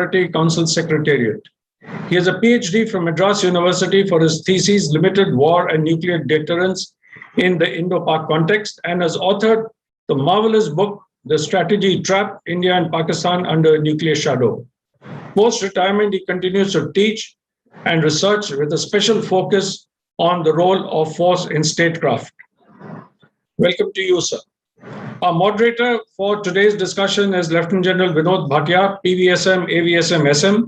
Security Council Secretariat. He has a PhD from Madras University for his thesis, Limited War and Nuclear Deterrence in the Indo-Pak Context, and has authored the marvelous book, The Strategy Trap, India and Pakistan Under Nuclear Shadow. Post-retirement, he continues to teach and research with a special focus on the role of force in statecraft. Welcome to you, sir. Our moderator for today's discussion is Lieutenant General Vinod Bhatia, PVSM, AVSM, SM,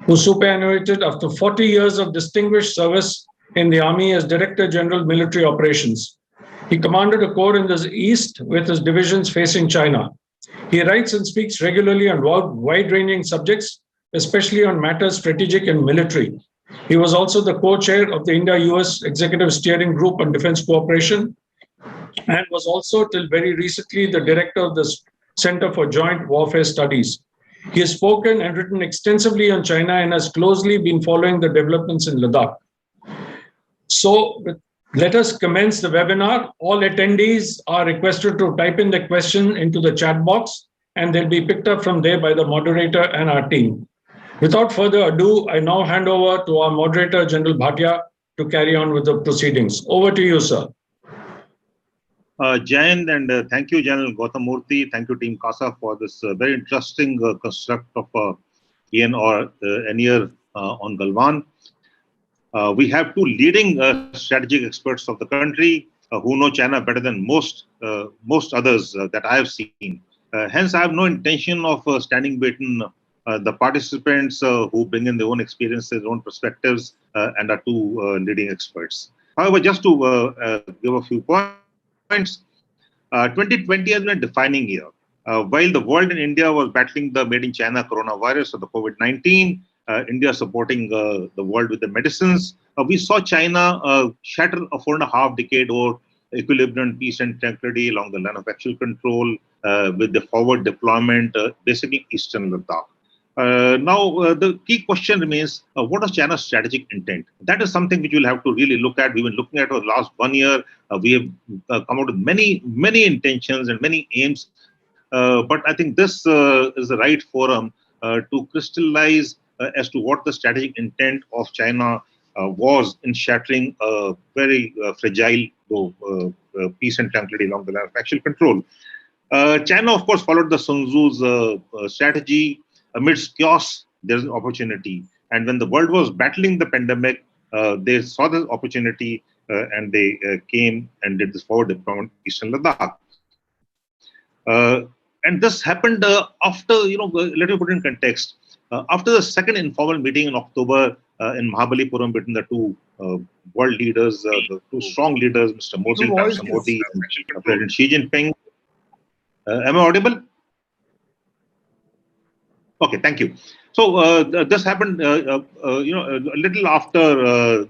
who superannuated after 40 years of distinguished service in the Army as Director General Military Operations. He commanded a corps in the East with his divisions facing China. He writes and speaks regularly on wide-ranging subjects, especially on matters strategic and military. He was also the co-chair of the India-US Executive Steering Group on Defense Cooperation and was also, till very recently, the director of the Center for Joint Warfare Studies. He has spoken and written extensively on China and has closely been following the developments in Ladakh. So let us commence the webinar. All attendees are requested to type in the question into the chat box, and they'll be picked up from there by the moderator and our team. Without further ado, I now hand over to our moderator, General Bhatia, to carry on with the proceedings. Over to you, sir. Jayant, and thank you, General Gautam Murthy. Thank you, Team CASA, for this very interesting construct of an year on Galwan. We have two leading strategic experts of the country who know China better than most others that I have seen. Hence, I have no intention of standing between the participants who bring in their own experiences, their own perspectives, and are two leading experts. However, just to give a few points, 2020 has been a defining year. While the world and India was battling the made in China coronavirus or the COVID-19, India supporting the world with the medicines, we saw China shatter a 4.5-decade old equilibrium, peace and tranquility along the line of actual control with the forward deployment, basically Eastern Ladakh. Now, the key question remains, what is China's strategic intent? That is something which we'll have to really look at. We've been looking at over the last 1 year. We have come out with many intentions and many aims. But I think this is the right forum to crystallize as to what the strategic intent of China was in shattering a very fragile peace and tranquility along the line of actual control. China, of course, followed the Sun Tzu's strategy. Amidst chaos, there's an opportunity. And when the world was battling the pandemic, they saw the opportunity and they came and did this forward deployment in Eastern Ladakh. And this happened after, let me put it in context, after the second informal meeting in October in Mahabalipuram between the two world leaders, the two strong leaders, Mr. Modi and President Xi Jinping. Am I audible? Okay, thank you. So this happened, a little after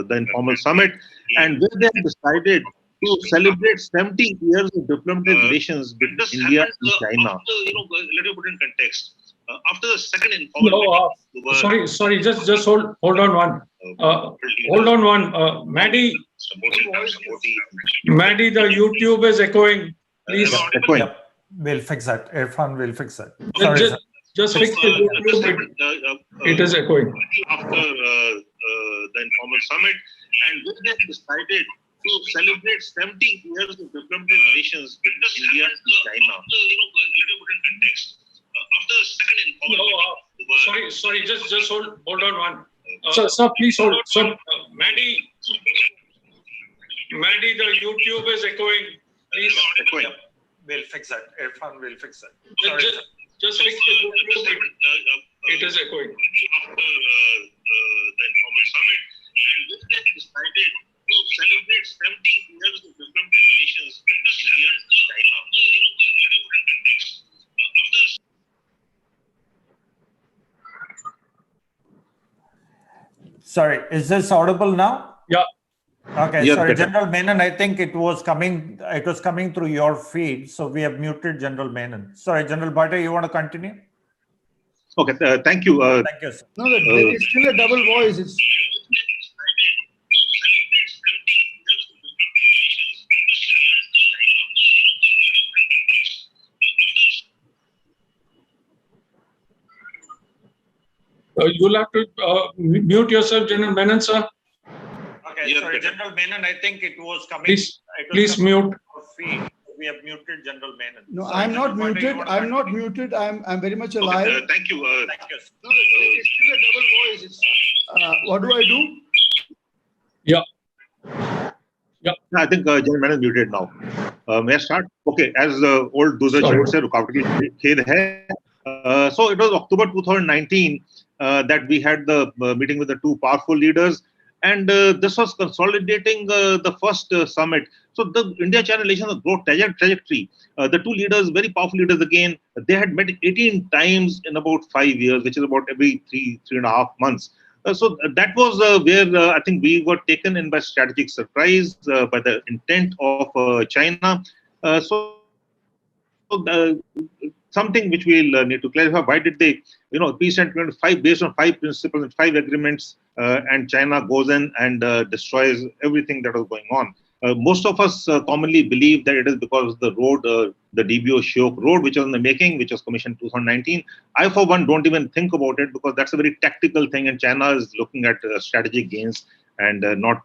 the informal summit, and where they decided to celebrate 70 years of diplomatic relations between India and China. Let me put it in context. After the second informal meeting, sorry, just hold on one. Maddie, the YouTube is echoing. Please. Echoing. Yep. We'll fix that. Irfan will fix that. Sorry, just fix the YouTube. It is echoing. After the informal summit, and where they decided to celebrate 70 years of diplomatic relations between India and China. Let me put it in context. After the second informal sorry, just hold on one. Sir, please hold. Sir, Maddie, the YouTube is echoing. Please. Echoing. Yep. We'll fix that. Irfan will fix that. Sorry, just fix the YouTube. It is echoing. After the informal summit, and where they decided to celebrate 70 years of diplomatic relations between India and China. Let me put it in context. Sorry, is this audible now? Yeah. Okay, yes, sorry, better. General Menon, I think it was coming through your feed, so we have muted General Menon. Sorry, General Bhatia, you want to continue? Okay, thank you. Thank you, sir. No, there is still a double voice. It's... You'll have to mute yourself, General Menon, sir. Okay, Yes, sorry, better. General Menon, I think it was coming. Please, it was please coming mute. to your feed. We have muted General Menon. No, Sorry, I'm not General Bhatia, you muted. want to I'm not continue? muted. I'm very much Okay, alive. thank you. Thank you. No, it's still a double voice. It's, what do I do? Yeah. I think General Menon is muted now. May I start? Okay, as the old Duzar Sorry. would say, "Rukawat ki khed hai." So it was October 2019 that we had the meeting with the two powerful leaders, and this was consolidating the first summit. So the India-China relations growth trajectory. The two leaders, very powerful leaders again, they had met 18 times in about 5 years, which is about every three and a half months. So that was where I think we were taken in by strategic surprise by the intent of China. Something which we'll need to clarify: why did they, peace and five based on five principles and five agreements, and China goes in and destroys everything that was going on. Most of us commonly believe that it is because of the road, the DBO Shiok road, which was in the making, which was commissioned 2019. I, for one, don't even think about it because that's a very tactical thing, and China is looking at strategic gains and not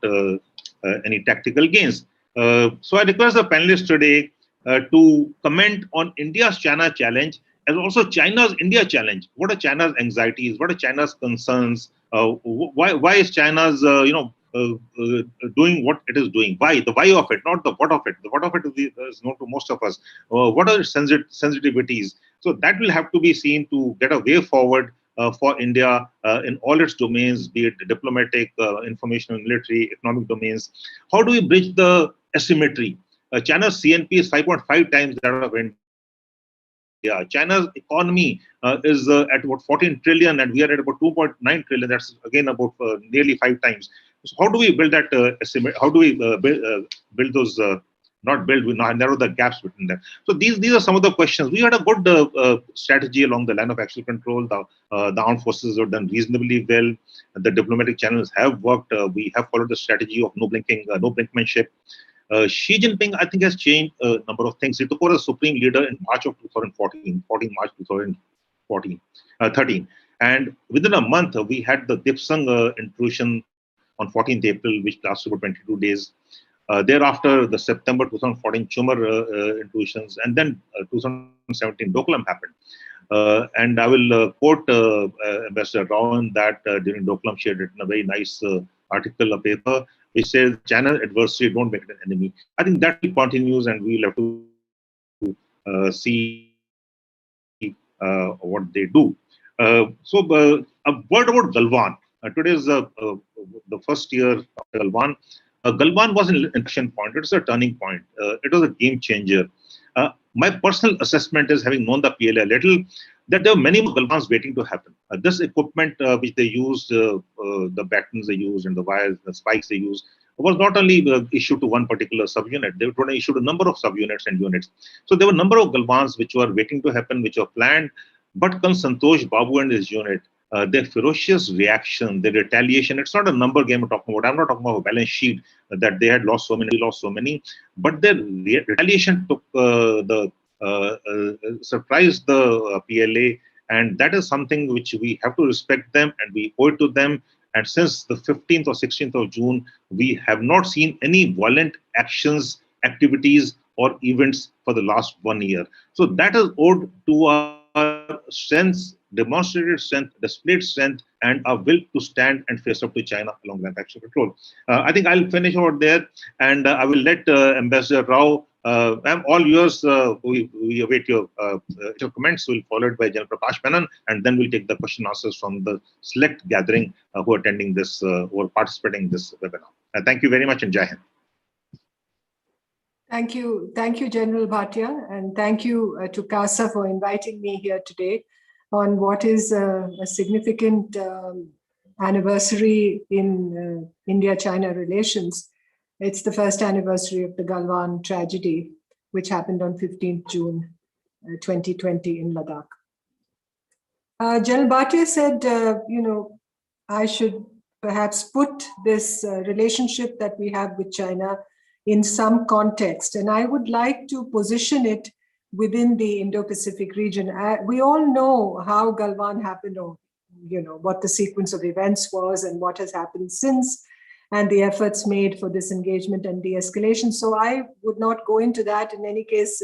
any tactical gains. So I request the panelists today to comment on India's China challenge as also China's India challenge. What are China's anxieties? What are China's concerns? Why is China's doing what it is doing? Why? The why of it, not the what of it. The what of it is known to most of us. What are its sensitivities? So that will have to be seen to get a way forward for India in all its domains, be it diplomatic, informational, military, economic domains. How do we bridge the asymmetry? China's CNP is 5.5 times that of India. China's economy is at about 14 trillion, and we are at about 2.9 trillion. That's again about nearly 5 times. So how do we build that estimate? How do we build those? Not build, we narrow the gaps between them. So these are some of the questions. We had a good strategy along the line of actual control. The armed forces have done reasonably well. The diplomatic channels have worked. We have followed the strategy of no blinking, no brinkmanship. Xi Jinping, I think, has changed a number of things. He took over as supreme leader in March of 2014, March 2013. And within a month, we had the Dipsang intrusion on 14th April, which lasted about 22 days. Thereafter, the September 2014 Chumar intrusions, and then 2017 Doklam happened. And I will quote Ambassador Rao that during Doklam she had written a very nice article, a paper, which says China's adversary, don't make it an enemy. I think that continues, and we'll have to see what they do. So a word about Galwan. Today is the first year of Galwan. Galwan was an inflection point. It's a turning point. It was a game changer. My personal assessment is, having known the PLA a little, that there are many more Galwans waiting to happen. This equipment which they used, the batons they used and the wires, the spikes they used, was not only issued to one particular subunit. They were issued a number of subunits and units. So there were a number of Galwans which were waiting to happen, which were planned. But comes Santosh Babu and his unit. Their ferocious reaction, their retaliation. It's not a number game we're talking about. I'm not talking about a balance sheet that they had lost so many, but their retaliation took surprised the PLA, and that is something which we have to respect them and we owe it to them. And since the 15th or 16th of June, we have not seen any violent actions, activities, or events for the last 1 year. So that is owed to our strength, demonstrated strength, displayed strength, and our will to stand and face up to China along with action control. I think I'll finish over there, and I will let Ambassador Rao. I'm all yours. We await your comments. We'll follow it by General Prakash Menon, and then we'll take the question answers from the select gathering who are attending this, who are participating in this webinar. Thank you very much, and Jai Hind. Thank you, General Bhatia, and thank you to CASA for inviting me here today on what is a significant anniversary in India-China relations. It's the first anniversary of the Galwan tragedy, which happened on 15th June 2020 in Ladakh. General Bhatia said, I should perhaps put this relationship that we have with China in some context. And I would like to position it within the Indo-Pacific region. We all know how Galwan happened, or what the sequence of events was and what has happened since, and the efforts made for disengagement and de-escalation. So I would not go into that. In any case,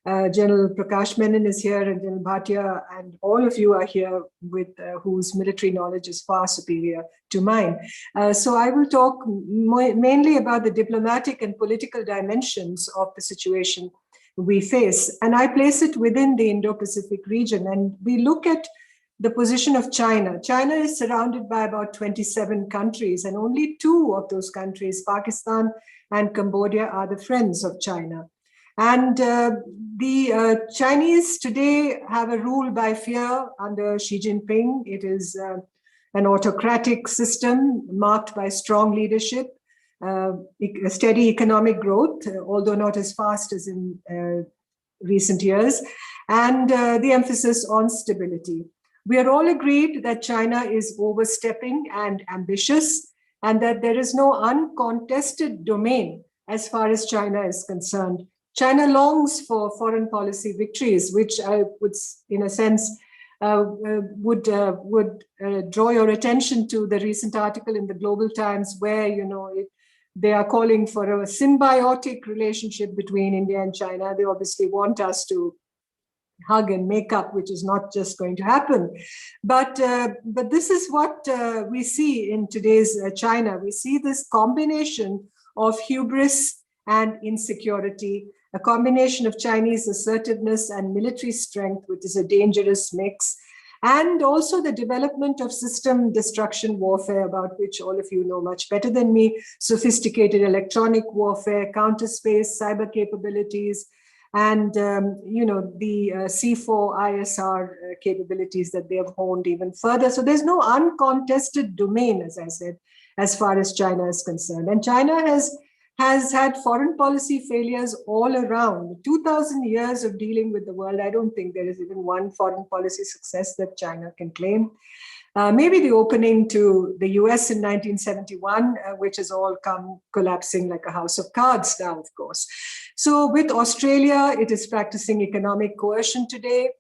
General Prakash Menon is here, and General Bhatia, and all of you are here with whose military knowledge is far superior to mine. So I will talk mainly about the diplomatic and political dimensions of the situation we face. And I place it within the Indo-Pacific region. And we look at the position of China. China is surrounded by about 27 countries, and only 2 of those countries, Pakistan and Cambodia, are the friends of China. And the Chinese today have a rule by fear under Xi Jinping. It is an autocratic system marked by strong leadership, steady economic growth, although not as fast as in recent years, and the emphasis on stability. We are all agreed that China is overstepping and ambitious, and that there is no uncontested domain as far as China is concerned. China longs for foreign policy victories, which I would, in a sense, would draw your attention to the recent article in the Global Times, where they are calling for a symbiotic relationship between India and China. They obviously want us to hug and make up, which is not just going to happen. But this is what we see in today's China. We see this combination of hubris and insecurity, a combination of Chinese assertiveness and military strength, which is a dangerous mix, and also the development of system destruction warfare, about which all of you know much better than me, sophisticated electronic warfare, counter-space, cyber capabilities, and the C4 ISR capabilities that they have honed even further. So there's no uncontested domain, as I said, as far as China is concerned. And China has had foreign policy failures all around. 2,000 years of dealing with the world, I don't think there is even one foreign policy success that China can claim. Maybe the opening to the US in 1971, which has all come collapsing like a house of cards now, of course. So with Australia, it is practicing economic coercion today.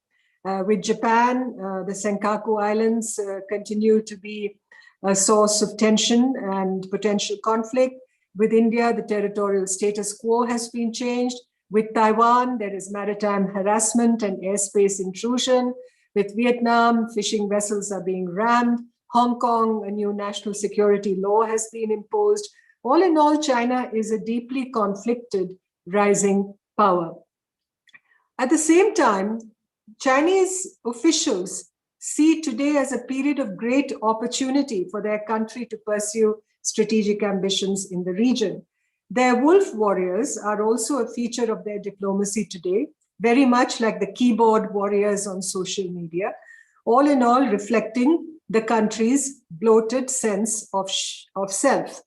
With Japan, the Senkaku Islands continue to be a source of tension and potential conflict. With India, the territorial status quo has been changed. With Taiwan, there is maritime harassment and airspace intrusion. With Vietnam, fishing vessels are being rammed. Hong Kong, a new national security law has been imposed. All in all, China is a deeply conflicted rising power. At the same time, Chinese officials see today as a period of great opportunity for their country to pursue strategic ambitions in the region. Their wolf warriors are also a feature of their diplomacy today, very much like the keyboard warriors on social media, all in all reflecting the country's bloated sense of self.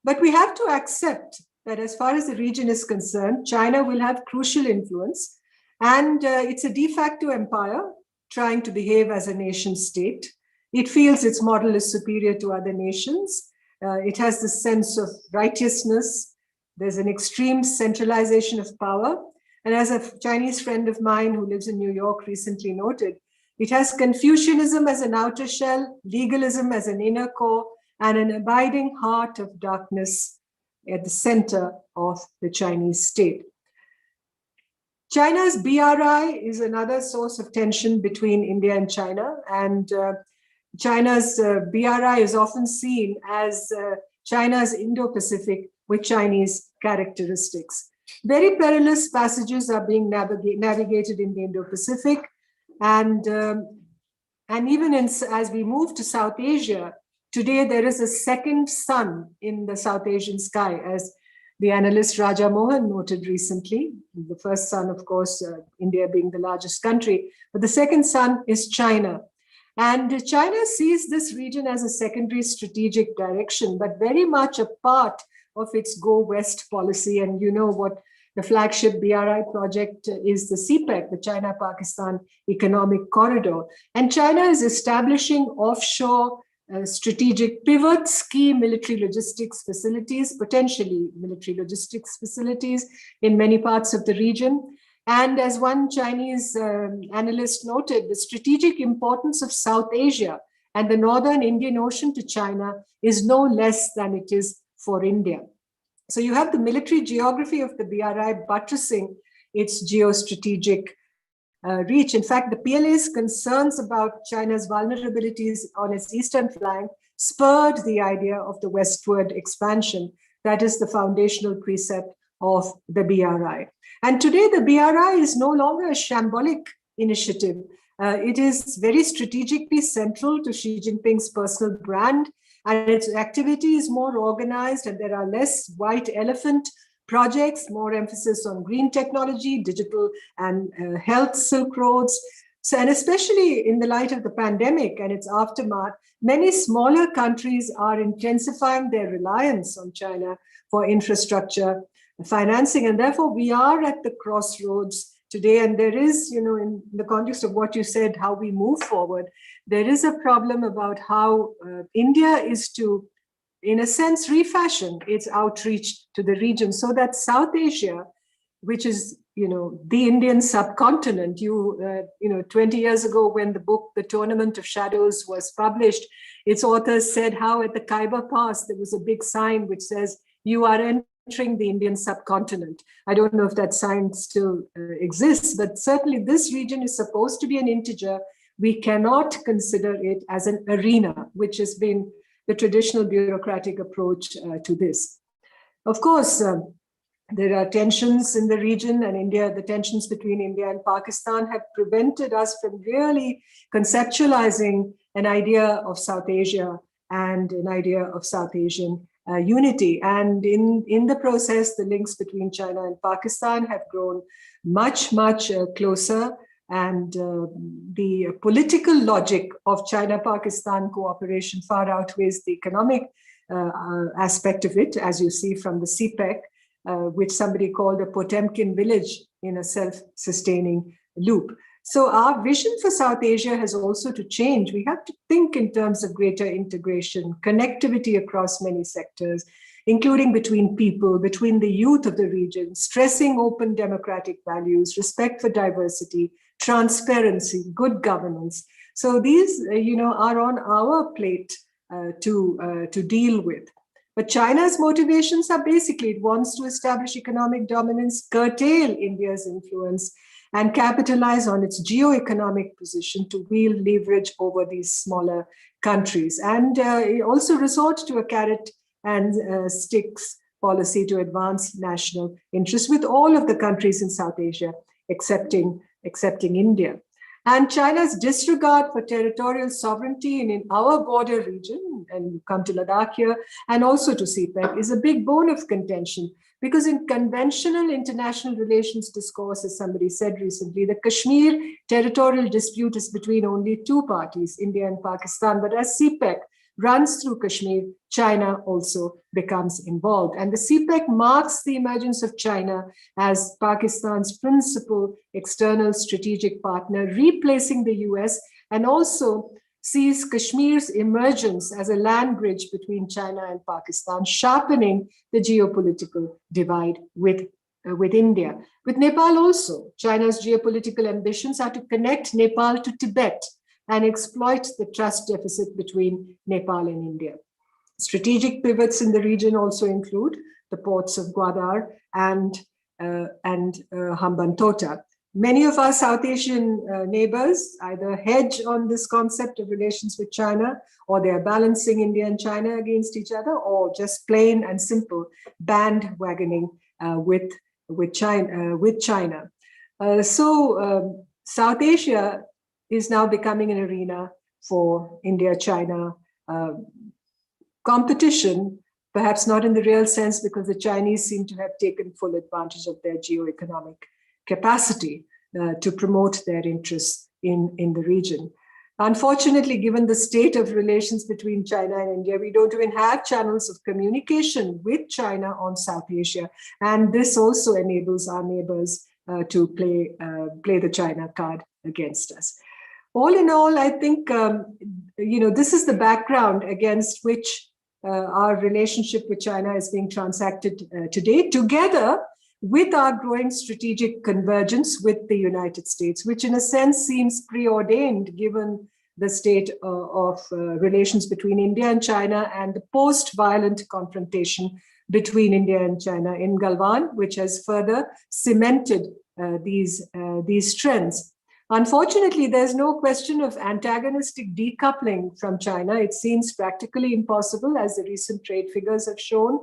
But we have to accept that as far as the region is concerned, China will have crucial influence, and it's a de facto empire trying to behave as a nation state. It feels its model is superior to other nations. It has the sense of righteousness. There's an extreme centralization of power. And as a Chinese friend of mine who lives in New York recently noted, it has Confucianism as an outer shell, legalism as an inner core, and an abiding heart of darkness at the center of the Chinese state. China's BRI is another source of tension between India and China, and China's BRI is often seen as China's Indo-Pacific with Chinese characteristics. Very perilous passages are being navigated in the Indo-Pacific, and even as we move to South Asia, today there is a second sun in the South Asian sky, as the analyst Raja Mohan noted recently. The first sun, of course, India being the largest country, but the second sun is China. And China sees this region as a secondary strategic direction, but very much a part of its Go West policy. And you know what the flagship BRI project is, the CPEC, the China-Pakistan Economic Corridor. And China is establishing offshore strategic pivots, key military logistics facilities, potentially military logistics facilities in many parts of the region. And as one Chinese analyst noted, the strategic importance of South Asia and the northern Indian Ocean to China is no less than it is for India. So you have the military geography of the BRI buttressing its geostrategic reach. In fact, the PLA's concerns about China's vulnerabilities on its eastern flank spurred the idea of the westward expansion. That is the foundational precept of the BRI. And today, the BRI is no longer a shambolic initiative. It is very strategically central to Xi Jinping's personal brand, and its activity is more organized, and there are less white elephant projects, more emphasis on green technology, digital and health Silk Roads. So, and especially in the light of the pandemic and its aftermath, many smaller countries are intensifying their reliance on China for infrastructure financing. And therefore, we are at the crossroads today. And there is, in the context of what you said, how we move forward, there is a problem about how India is to, in a sense, refashion its outreach to the region so that South Asia, which is, the Indian subcontinent, 20 years ago when the book, The Tournament of Shadows, was published, its authors said how at the Khyber Pass, there was a big sign which says, "You are entering the Indian subcontinent." I don't know if that sign still exists, but certainly this region is supposed to be an integer. We cannot consider it as an arena, which has been the traditional bureaucratic approach to this. Of course, there are tensions in the region, and the tensions between India and Pakistan have prevented us from really conceptualizing an idea of South Asia and an idea of South Asian unity. And in the process, the links between China and Pakistan have grown much, much closer. And the political logic of China-Pakistan cooperation far outweighs the economic aspect of it, as you see from the CPEC, which somebody called a Potemkin village in a self-sustaining loop. So our vision for South Asia has also to change. We have to think in terms of greater integration, connectivity across many sectors, including between people, between the youth of the region, stressing open democratic values, respect for diversity, transparency, good governance. So these, are on our plate to deal with. But China's motivations are basically, it wants to establish economic dominance, curtail India's influence, and capitalize on its geo-economic position to wield leverage over these smaller countries. And also resort to a carrot and sticks policy to advance national interests with all of the countries in South Asia, excepting India. And China's disregard for territorial sovereignty in our border region, and you come to Ladakh here, and also to CPEC, is a big bone of contention. Because in conventional international relations discourse, as somebody said recently, the Kashmir territorial dispute is between only two parties, India and Pakistan. But as CPEC runs through Kashmir, China also becomes involved. And the CPEC marks the emergence of China as Pakistan's principal external strategic partner, replacing the US, and also sees Kashmir's emergence as a land bridge between China and Pakistan, sharpening the geopolitical divide with India. With Nepal also, China's geopolitical ambitions are to connect Nepal to Tibet and exploit the trust deficit between Nepal and India. Strategic pivots in the region also include the ports of Gwadar and Hambantota. Many of our South Asian neighbors either hedge on this concept of relations with China, or they are balancing India and China against each other, or just plain and simple bandwagoning with China. So South Asia is now becoming an arena for India-China competition, perhaps not in the real sense, because the Chinese seem to have taken full advantage of their geo-economic capacity to promote their interests in the region. Unfortunately, given the state of relations between China and India, we don't even have channels of communication with China on South Asia. And this also enables our neighbors to play the China card against us. All in all, I think, this is the background against which our relationship with China is being transacted today, together with our growing strategic convergence with the United States, which in a sense seems preordained given the state of relations between India and China and the post-violent confrontation between India and China in Galwan, which has further cemented these trends. Unfortunately, there's no question of antagonistic decoupling from China. It seems practically impossible, as the recent trade figures have shown.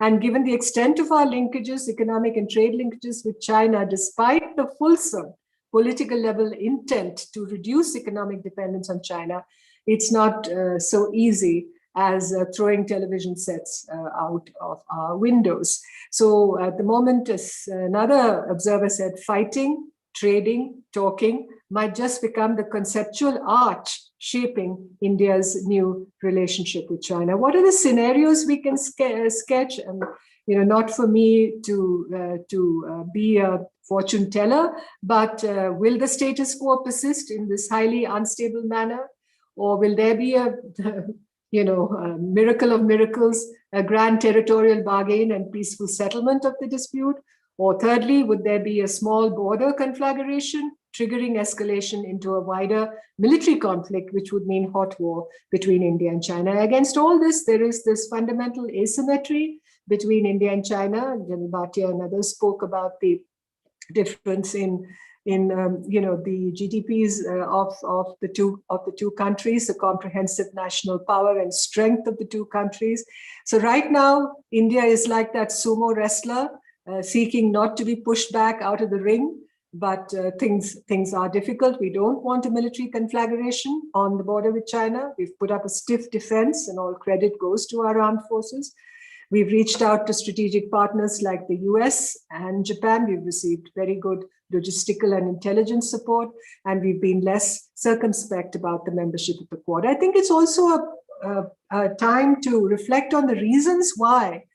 And given the extent of our linkages, economic and trade linkages with China, despite the fulsome political level intent to reduce economic dependence on China, it's not so easy as throwing television sets out of our windows. So at the moment, as another observer said, fighting, trading, talking might just become the conceptual arch shaping India's new relationship with China. What are the scenarios we can sketch? And not for me to be a fortune teller, but will the status quo persist in this highly unstable manner, or will there be a miracle of miracles, a grand territorial bargain and peaceful settlement of the dispute? Or thirdly, would there be a small border conflagration, triggering escalation into a wider military conflict, which would mean hot war between India and China? Against all this, there is this fundamental asymmetry between India and China. General Bhatia and others spoke about the difference in the GDPs of the two countries, the comprehensive national power and strength of the two countries. So right now, India is like that sumo wrestler seeking not to be pushed back out of the ring, but things are difficult. We don't want a military conflagration on the border with China. We've put up a stiff defense, and all credit goes to our armed forces. We've reached out to strategic partners like the US and Japan. We've received very good logistical and intelligence support, and we've been less circumspect about the membership of the Quad. I think it's also a time to reflect on the reasons why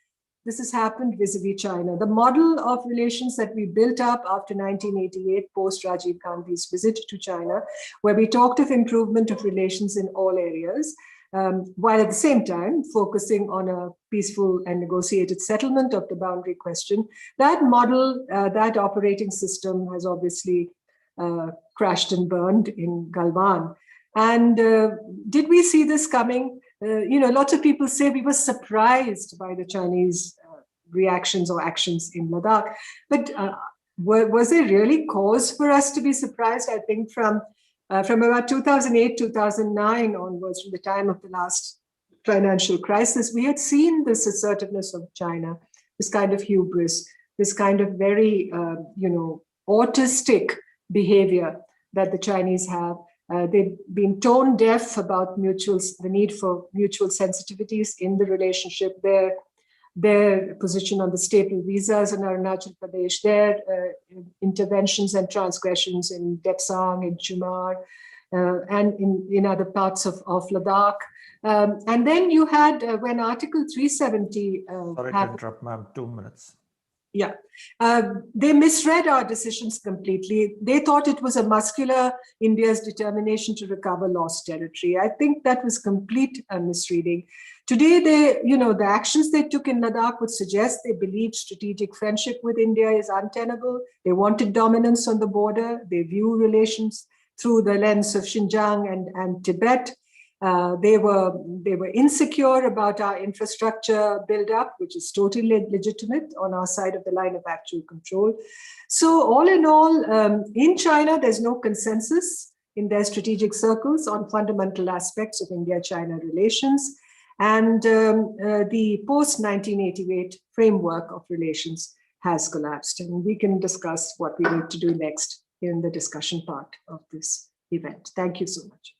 this has happened vis-a-vis China. The model of relations that we built up after 1988, post Rajiv Gandhi's visit to China, where we talked of improvement of relations in all areas, while at the same time focusing on a peaceful and negotiated settlement of the boundary question. That model, that operating system has obviously crashed and burned in Galwan. And did we see this coming? Lots of people say we were surprised by the Chinese reactions or actions in Ladakh. But was there really cause for us to be surprised? I think from about 2008, 2009 onwards, from the time of the last financial crisis, we had seen this assertiveness of China, this kind of hubris, this kind of very, autistic behavior that the Chinese have. They've been tone deaf about the need for mutual sensitivities in the relationship. Their position on the staple visas in Arunachal Pradesh, their interventions and transgressions in Depsang, in Chumar, and in other parts of Ladakh. And then you had, when Article 370 Sorry to interrupt, ma'am, 2 minutes. Yeah, they misread our decisions completely. They thought it was a muscular India's determination to recover lost territory. I think that was complete misreading. Today, the actions they took in Ladakh would suggest they believed strategic friendship with India is untenable. They wanted dominance on the border. They view relations through the lens of Xinjiang and Tibet. They were insecure about our infrastructure build-up, which is totally legitimate on our side of the line of actual control. So all in all, in China, there's no consensus in their strategic circles on fundamental aspects of India-China relations. And the post-1988 framework of relations has collapsed. And we can discuss what we need to do next in the discussion part of this event. Thank you so much.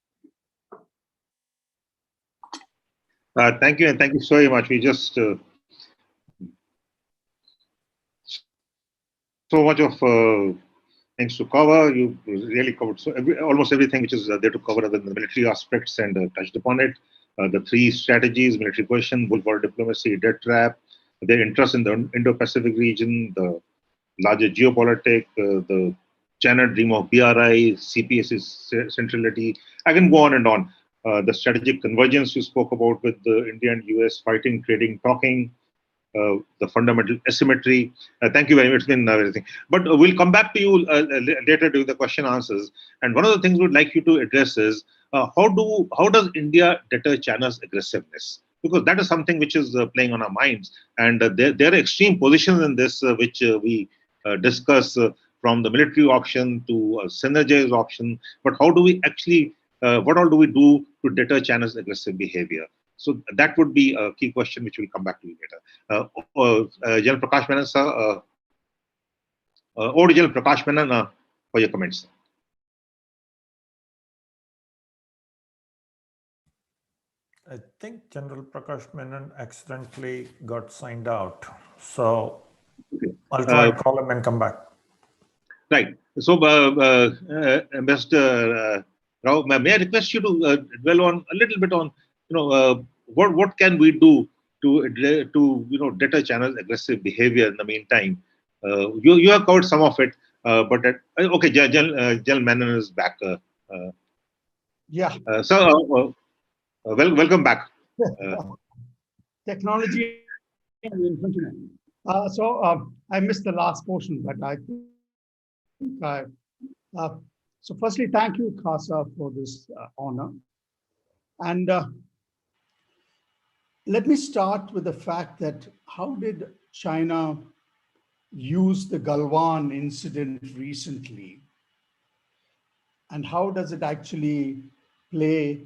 Thank you, and thank you so much. We just so much of things to cover. You really covered almost everything which is there to cover, other than the military aspects, and touched upon it. The three strategies: military question, wolf war diplomacy, debt trap, their interest in the Indo-Pacific region, the larger geopolitics, the China dream of BRI, CPS's centrality. I can go on and on. The strategic convergence you spoke about with the India and US, fighting, trading, talking, the fundamental asymmetry. Thank you very much. It's been everything. But we'll come back to you later during the question answers. And one of the things we'd like you to address is how does India deter China's aggressiveness? Because that is something which is playing on our minds. And there are extreme positions in this which we discuss from the military option to synergies option. But how do we actually, what all do we do to deter China's aggressive behavior? So that would be a key question which we'll come back to you later. General Prakash Menon, sir, over to General Prakash Menon for your comments. I think General Prakash Menon accidentally got signed out. So I'll try and call him and come back. Right. So, Mr. Rao, may I request you to dwell on a little bit on, what can we do to deter China's aggressive behavior in the meantime? You have covered some of it, but okay, General Menon is back. Yeah. Sir, welcome back. Technology and the internet. I missed the last portion, but I think so firstly, thank you, Kasa, for this honor. And let me start with the fact that how did China use the Galwan incident recently? And how does it actually play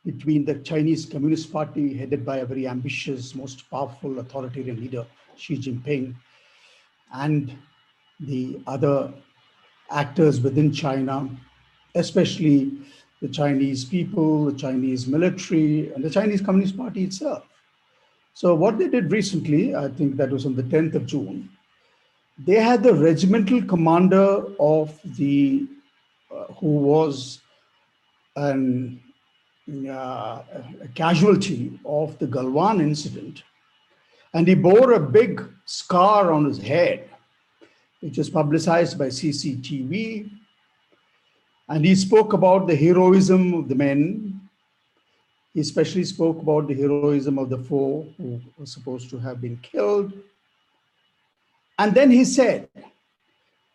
between the Chinese Communist Party, headed by a very ambitious, most powerful authoritarian leader, Xi Jinping, and the other actors within China, especially the Chinese people, the Chinese military, and the Chinese Communist Party itself. So what they did recently, I think that was on the 10th of June, they had the regimental commander of the, who was a casualty of the Galwan incident, and he bore a big scar on his head, which was publicized by CCTV. And he spoke about the heroism of the men. He especially spoke about the heroism of the four who were supposed to have been killed. And then he said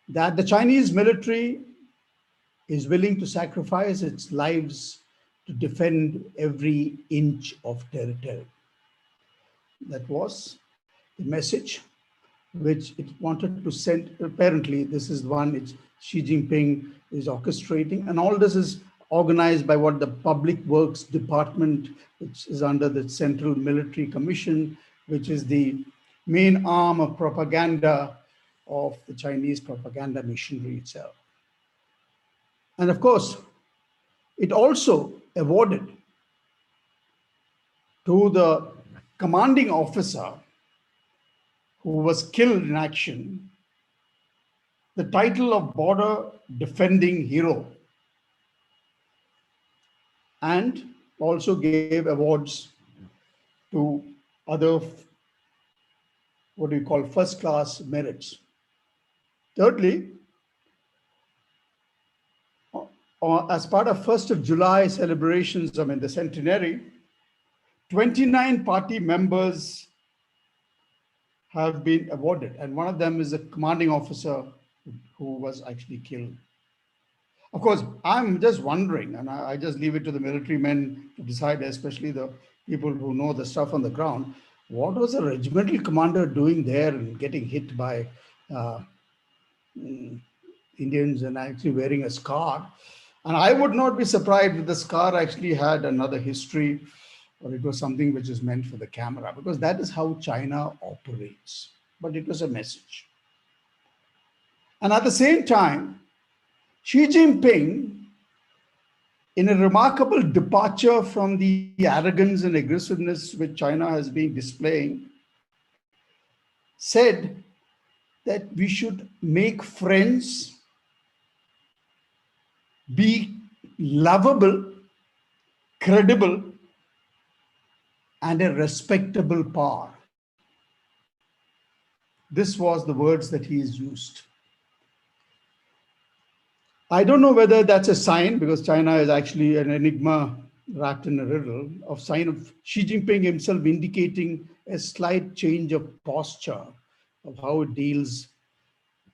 that the Chinese military is willing to sacrifice its lives to defend every inch of territory. That was the message which it wanted to send. Apparently, this is one which Xi Jinping is orchestrating, and all this is organized by what the Public Works Department, which is under the Central Military Commission, which is the main arm of propaganda of the Chinese propaganda machinery itself. And of course, it also awarded to the commanding officer who was killed in action the title of Border Defending Hero, and also gave awards to other, what do you call, first-class merits. Thirdly, as part of 1st of July celebrations, the centenary, 29 party members have been awarded, and one of them is a commanding officer who was actually killed. Of course, I'm just wondering, and I just leave it to the military men to decide, especially the people who know the stuff on the ground, what was a regimental commander doing there and getting hit by Indians and actually wearing a scar? And I would not be surprised if the scar actually had another history, or it was something which is meant for the camera, because that is how China operates. But it was a message. And at the same time, Xi Jinping, in a remarkable departure from the arrogance and aggressiveness which China has been displaying, said that we should make friends, be lovable, credible, and a respectable power. This was the words that he has used. I don't know whether that's a sign, because China is actually an enigma wrapped in a riddle of sign of Xi Jinping himself indicating a slight change of posture of how it deals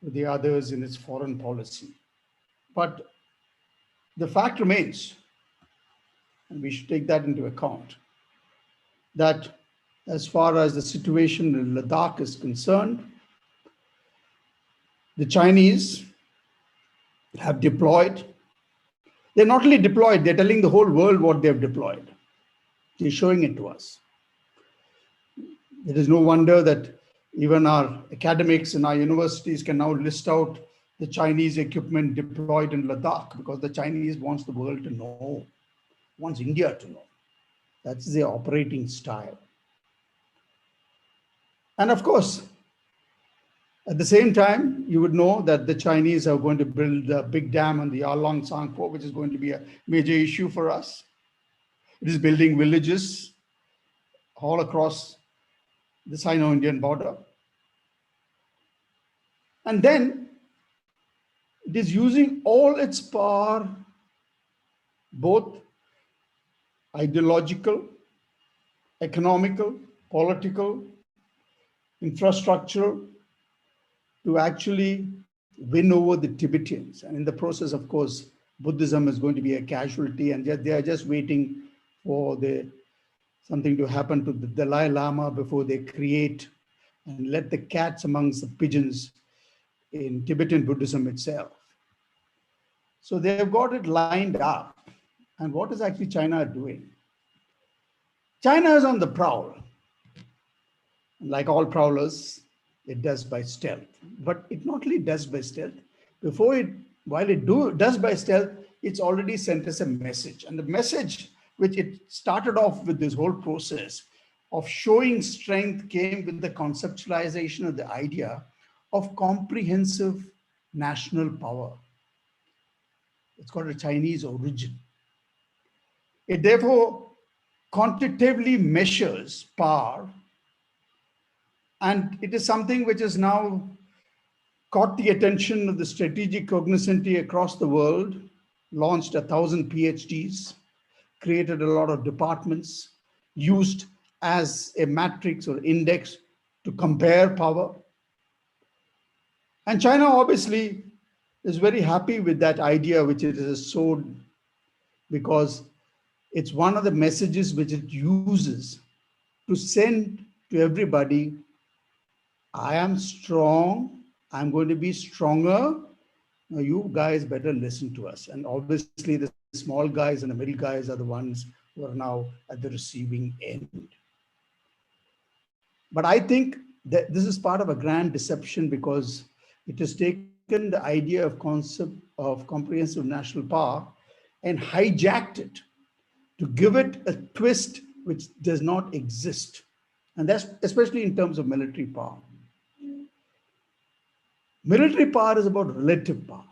with the others in its foreign policy. But the fact remains, and we should take that into account, that as far as the situation in Ladakh is concerned, the Chinese have deployed. They're not only deployed, they're telling the whole world what they've deployed. They're showing it to us. It is no wonder that even our academics in our universities can now list out the Chinese equipment deployed in Ladakh, because the Chinese wants the world to know, wants India to know. That's their operating style. And of course, at the same time, you would know that the Chinese are going to build a big dam on the Yarlung Tsangpo, which is going to be a major issue for us. It is building villages all across the Sino-Indian border. And then it is using all its power, both ideological, economical, political, infrastructural, to actually win over the Tibetans. And in the process, of course, Buddhism is going to be a casualty, and they are just waiting for something to happen to the Dalai Lama before they create and let the cats amongst the pigeons in Tibetan Buddhism itself. So they have got it lined up. And what is actually China doing? China is on the prowl. Like all prowlers, it does by stealth. But it not only does by stealth, while it does by stealth, it's already sent us a message. And the message, which it started off with this whole process of showing strength, came with the conceptualization of the idea of comprehensive national power. It's got a Chinese origin. It therefore quantitatively measures power, and it is something which has now caught the attention of the strategic cognoscenti across the world, launched 1,000 PhDs, created a lot of departments, used as a matrix or index to compare power. And China obviously is very happy with that idea which it has sowed, because it's one of the messages which it uses to send to everybody, I am strong, I'm going to be stronger, now you guys better listen to us. And obviously the small guys and the middle guys are the ones who are now at the receiving end. But I think that this is part of a grand deception, because it has taken the idea of concept of comprehensive national power and hijacked it to give it a twist which does not exist. And that's especially in terms of military power. Military power is about relative power.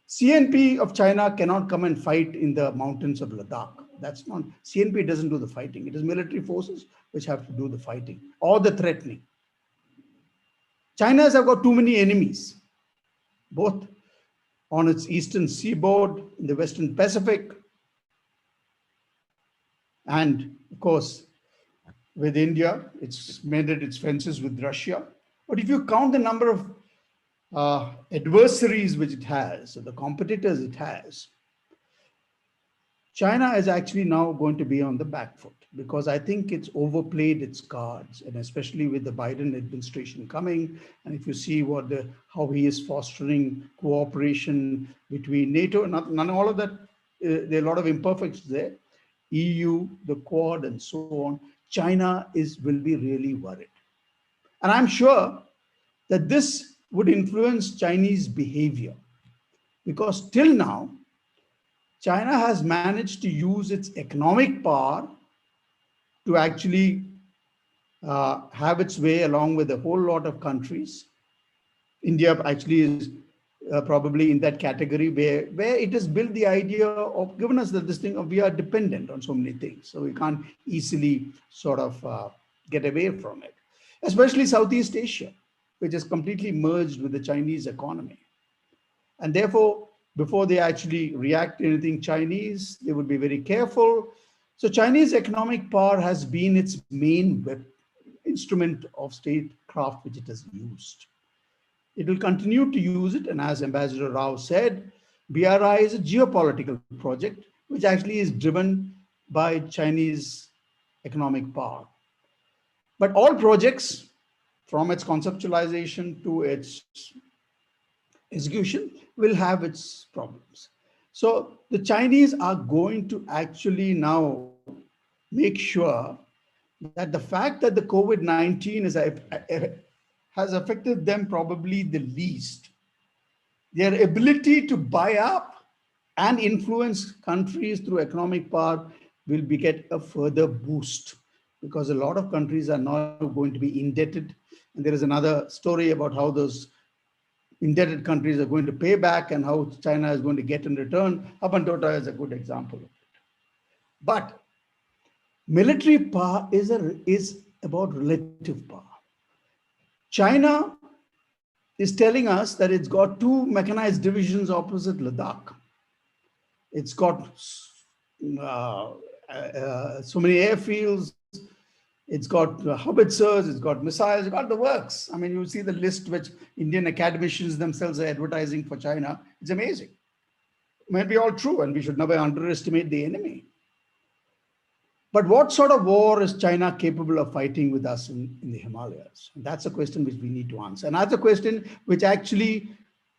CNP of China cannot come and fight in the mountains of Ladakh. That's not, CNP doesn't do the fighting. It is military forces which have to do the fighting or the threatening. China has got too many enemies, both on its eastern seaboard, in the Western Pacific, and of course, with India, it's mended its fences with Russia. But if you count the number of adversaries which it has, or the competitors it has, China is actually now going to be on the back foot, because I think it's overplayed its cards, and especially with the Biden administration coming. And if you see how he is fostering cooperation between NATO, none of all of that, there are a lot of imperfections there. EU, the Quad, and so on. China will be really worried. And I'm sure that this would influence Chinese behavior, because till now, China has managed to use its economic power to actually have its way along with a whole lot of countries. India actually is probably in that category where it has built the idea of giving us this thing of we are dependent on so many things. So we can't easily sort of get away from it, especially Southeast Asia, which is completely merged with the Chinese economy. And therefore, before they actually react to anything Chinese, they would be very careful. So Chinese economic power has been its main instrument of statecraft which it has used. It will continue to use it, and as Ambassador Rao said, BRI is a geopolitical project which actually is driven by Chinese economic power. But all projects, from its conceptualization to its execution, will have its problems. So the Chinese are going to actually now make sure that the fact that the COVID-19 has affected them probably the least, their ability to buy up and influence countries through economic power will get a further boost, because a lot of countries are now going to be indebted. And there is another story about how those indebted countries are going to pay back and how China is going to get in return. Abantota is a good example of it. But military power is about relative power. China is telling us that it's got 2 mechanized divisions opposite Ladakh. It's got so many airfields, it's got howitzers, it's got missiles, it's got the works. I mean, you see the list which Indian academicians themselves are advertising for China. It's amazing. It might be all true, and we should never underestimate the enemy. But what sort of war is China capable of fighting with us in the Himalayas? And that's a question which we need to answer. And that's a question which actually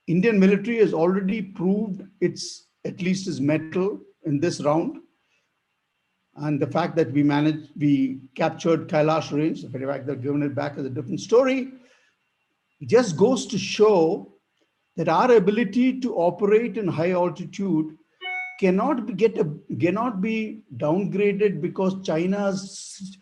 Indian military has already proved at least its mettle in this round. And the fact that we captured Kailash Range, the very fact that given it back is a different story, just goes to show that our ability to operate in high altitude cannot be downgraded because China's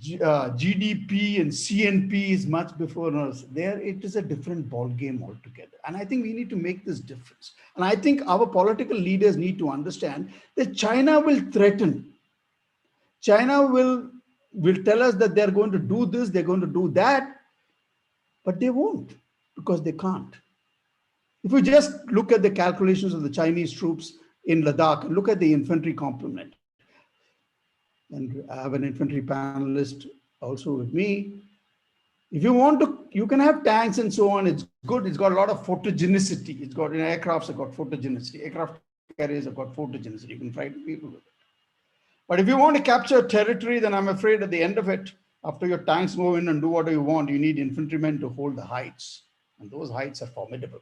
GDP and CNP is much before us. There, it is a different ball game altogether. And I think we need to make this difference. And I think our political leaders need to understand that China will threaten. China will tell us that they're going to do this, they're going to do that, but they won't, because they can't. If we just look at the calculations of the Chinese troops in Ladakh and look at the infantry complement, and I have an infantry panelist also with me. If you want to, you can have tanks and so on. It's good. It's got a lot of photogenicity. It's got, aircrafts have got photogenicity. Aircraft carriers have got photogenicity. You can frighten people with it. But if you want to capture territory, then I'm afraid at the end of it, after your tanks move in and do whatever you want, you need infantrymen to hold the heights. And those heights are formidable.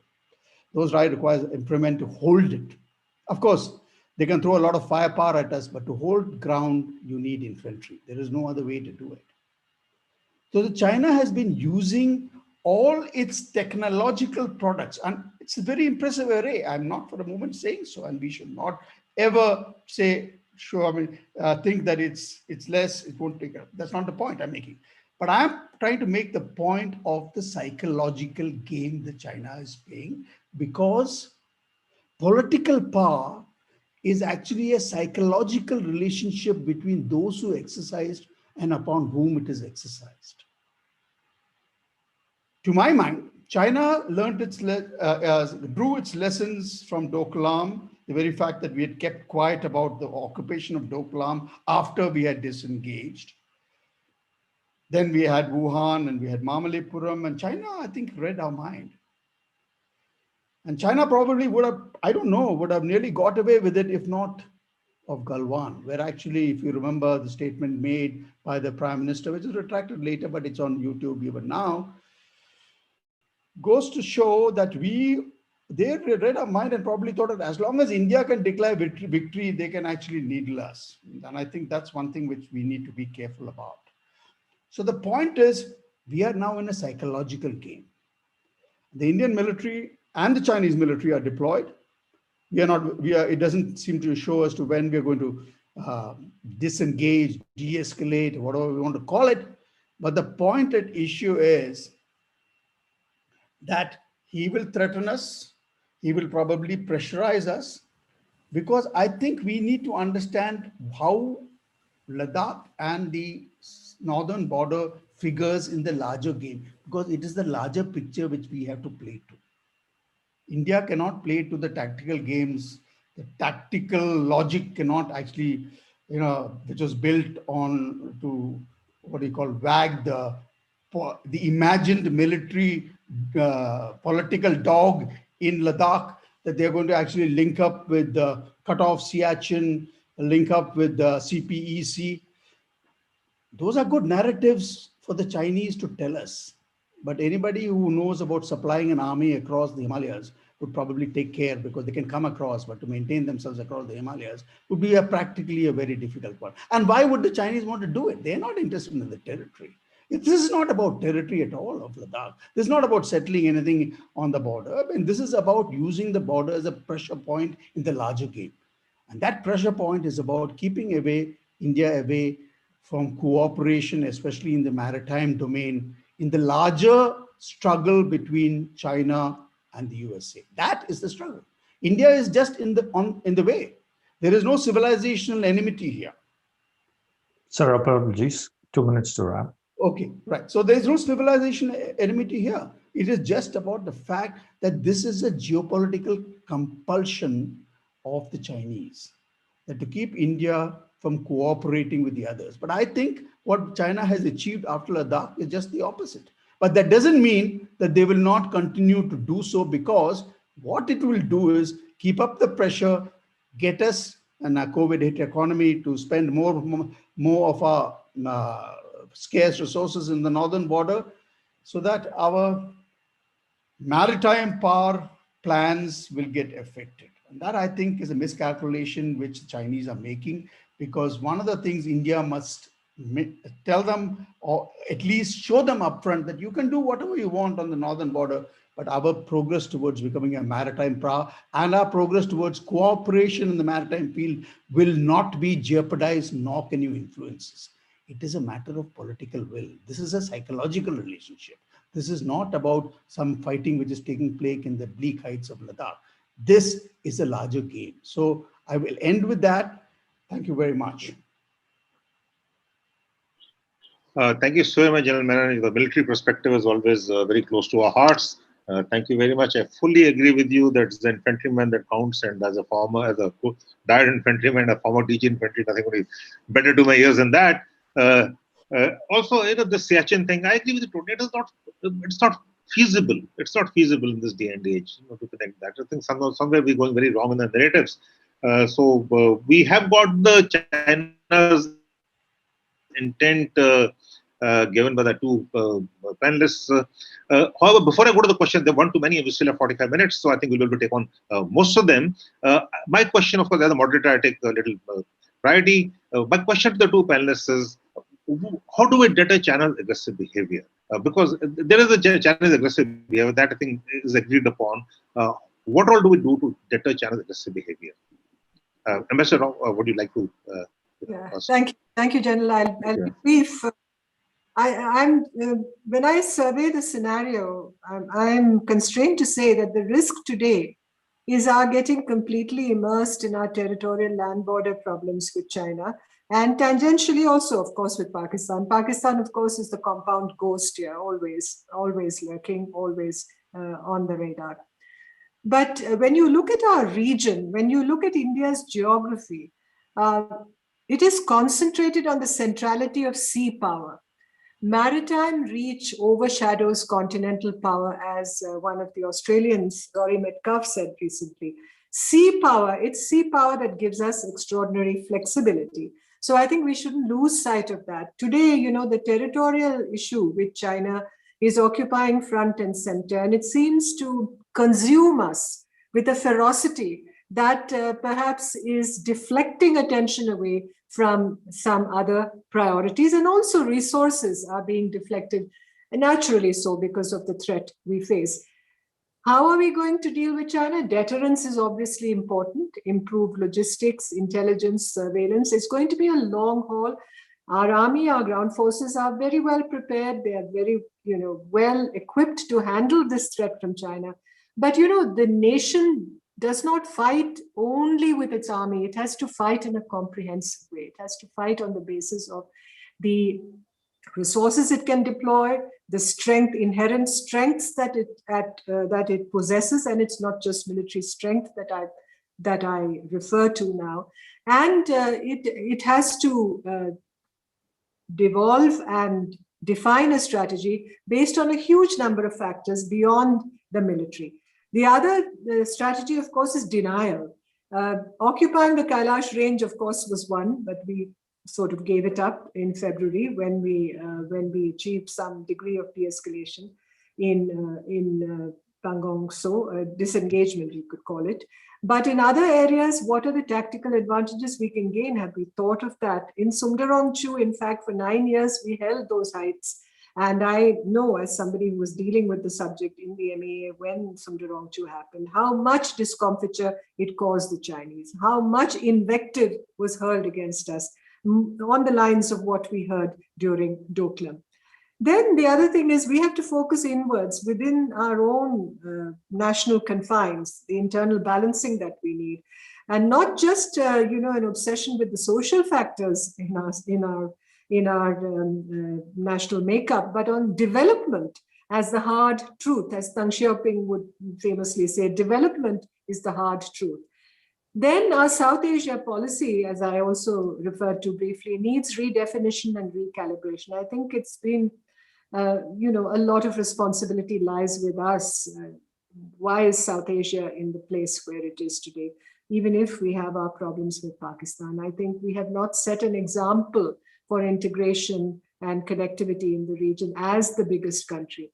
Those heights require infantrymen to hold it. Of course, they can throw a lot of firepower at us, but to hold ground, you need infantry. There is no other way to do it. So China has been using all its technological products, and it's a very impressive array. I'm not for a moment saying so, and we should not ever say, sure, think that it's less, it won't take. That's not the point I'm making. But I'm trying to make the point of the psychological game that China is playing, because political power is actually a psychological relationship between those who exercised and upon whom it is exercised. To my mind, China drew its lessons from Doklam, the very fact that we had kept quiet about the occupation of Doklam after we had disengaged. Then we had Wuhan and we had Mamallapuram, and China, I think, read our mind. And China probably would have, I don't know, would have nearly got away with it if not of Galwan, where actually, if you remember the statement made by the Prime Minister, which is retracted later, but it's on YouTube even now, goes to show that they read our mind and probably thought that as long as India can declare victory, they can actually needle us. And I think that's one thing which we need to be careful about. So the point is, we are now in a psychological game. The Indian military and the Chinese military are deployed. It doesn't seem to show as to when we're going to disengage, de-escalate, whatever we want to call it. But the point at issue is that he will threaten us. He will probably pressurize us, because I think we need to understand how Ladakh and the northern border figures in the larger game, because it is the larger picture which we have to play to. India cannot play to the tactical games The tactical logic cannot actually, which was built on to what do you call wag the imagined military political dog in Ladakh, that they're going to actually link up with the cut off Siachen, link up with the CPEC. Those are good narratives for the Chinese to tell us. But anybody who knows about supplying an army across the Himalayas would probably take care, because they can come across, but to maintain themselves across the Himalayas would be practically a very difficult one. And why would the Chinese want to do it? They're not interested in the territory. This is not about territory at all of Ladakh. This is not about settling anything on the border. And this is about using the border as a pressure point in the larger game. And that pressure point is about keeping India away from cooperation, especially in the maritime domain, in the larger struggle between China and the USA. That is the struggle. India is just in the way. There is no civilizational enmity here. Sir, apologies. 2 minutes to wrap. Okay, right. So there's no civilization enmity here. It is just about the fact that this is a geopolitical compulsion of the Chinese, that to keep India from cooperating with the others. But I think what China has achieved after Ladakh is just the opposite. But that doesn't mean that they will not continue to do so, because what it will do is keep up the pressure, get us and our COVID-hit economy to spend more of our scarce resources in the northern border, so that our maritime power plans will get affected. And that, I think, is a miscalculation which the Chinese are making, because one of the things India must tell them, or at least show them upfront, that you can do whatever you want on the northern border, but our progress towards becoming a maritime power and our progress towards cooperation in the maritime field will not be jeopardized, nor can you influence this. It is a matter of political will. This is a psychological relationship. This is not about some fighting which is taking place in the bleak heights of Ladakh. This is a larger game. So I will end with that. Thank you very much. Thank you so much, General Menon. The military perspective is always very close to our hearts. Thank you very much. I fully agree with you that it's the infantryman that counts, and as a retired infantryman, a former DG infantry, nothing would be better to my ears than that. Also, the Siachen thing, I agree with you totally. It's not feasible. It's not feasible in this day and age to connect that. I think somewhere we're going very wrong in the narratives. So we have got the China's intent given by the two panelists. However, before I go to the question, there are one too many, and we still have 45 minutes, so I think we'll be able to take on most of them. My question, of course, as a moderator, I take a little priority. My question to the two panelists is, how do we deter China's aggressive behavior? Because there is a China's aggressive behavior that I think is agreed upon. What all do we do to deter China's aggressive behavior? Ambassador, would you like to? Thank you, General. I'll be brief. When I survey the scenario, I'm constrained to say that the risk today is our getting completely immersed in our territorial land border problems with China, and tangentially also, of course, with Pakistan. Pakistan, of course, is the compound ghost here, always lurking, always on the radar. But when you look at our region, when you look at India's geography, it is concentrated on the centrality of sea power. Maritime reach overshadows continental power, as one of the Australians, Rory Metcalf, said recently. Sea power, it's sea power that gives us extraordinary flexibility. So I think we shouldn't lose sight of that. Today, the territorial issue with China is occupying front and center, and it seems to consume us with a ferocity that perhaps is deflecting attention away from some other priorities, and also resources are being deflected, naturally so, because of the threat we face. How are we going to deal with China? Deterrence is obviously important. Improve logistics, intelligence, surveillance. It's going to be a long haul. Our army, our ground forces are very well prepared. They are very, well equipped to handle this threat from China. But, the nation does not fight only with its army. It has to fight in a comprehensive way. It has to fight on the basis of the resources it can deploy, the inherent strengths that it possesses, and it's not just military strength that I've that I refer to now. And it has to devolve and define a strategy based on a huge number of factors beyond the military. The other strategy, of course, is denial. Occupying the Kailash range, of course, was one, but we sort of gave it up in February when we achieved some degree of de-escalation in Pangong So, disengagement, you could call it. But in other areas, what are the tactical advantages we can gain? Have we thought of that? In Sundarongchu, in fact, for 9 years, we held those heights. And I know, as somebody who was dealing with the subject in the MEA when Sundarongchu happened, how much discomfiture it caused the Chinese, how much invective was hurled against us on the lines of what we heard during Doklam. Then the other thing is we have to focus inwards within our own national confines, the internal balancing that we need, and not just an obsession with the social factors in our national makeup, but on development as the hard truth, as Deng Xiaoping would famously say, development is the hard truth. Then our South Asia policy, as I also referred to briefly, needs redefinition and recalibration. I think it's been a lot of responsibility lies with us. Why is South Asia in the place where it is today? Even if we have our problems with Pakistan, I think we have not set an example for integration and connectivity in the region as the biggest country.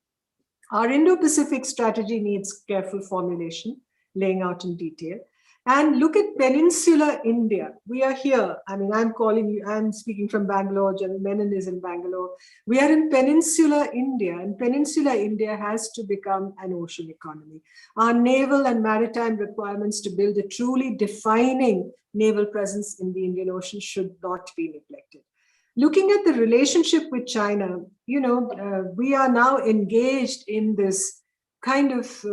Our Indo-Pacific strategy needs careful formulation, laying out in detail. And look at Peninsular India. We are here. I mean, I'm speaking from Bangalore. General Menon is in Bangalore. We are in Peninsular India, and Peninsular India has to become an ocean economy. Our naval and maritime requirements to build a truly defining naval presence in the Indian Ocean should not be neglected. Looking at the relationship with China, we are now engaged in this kind of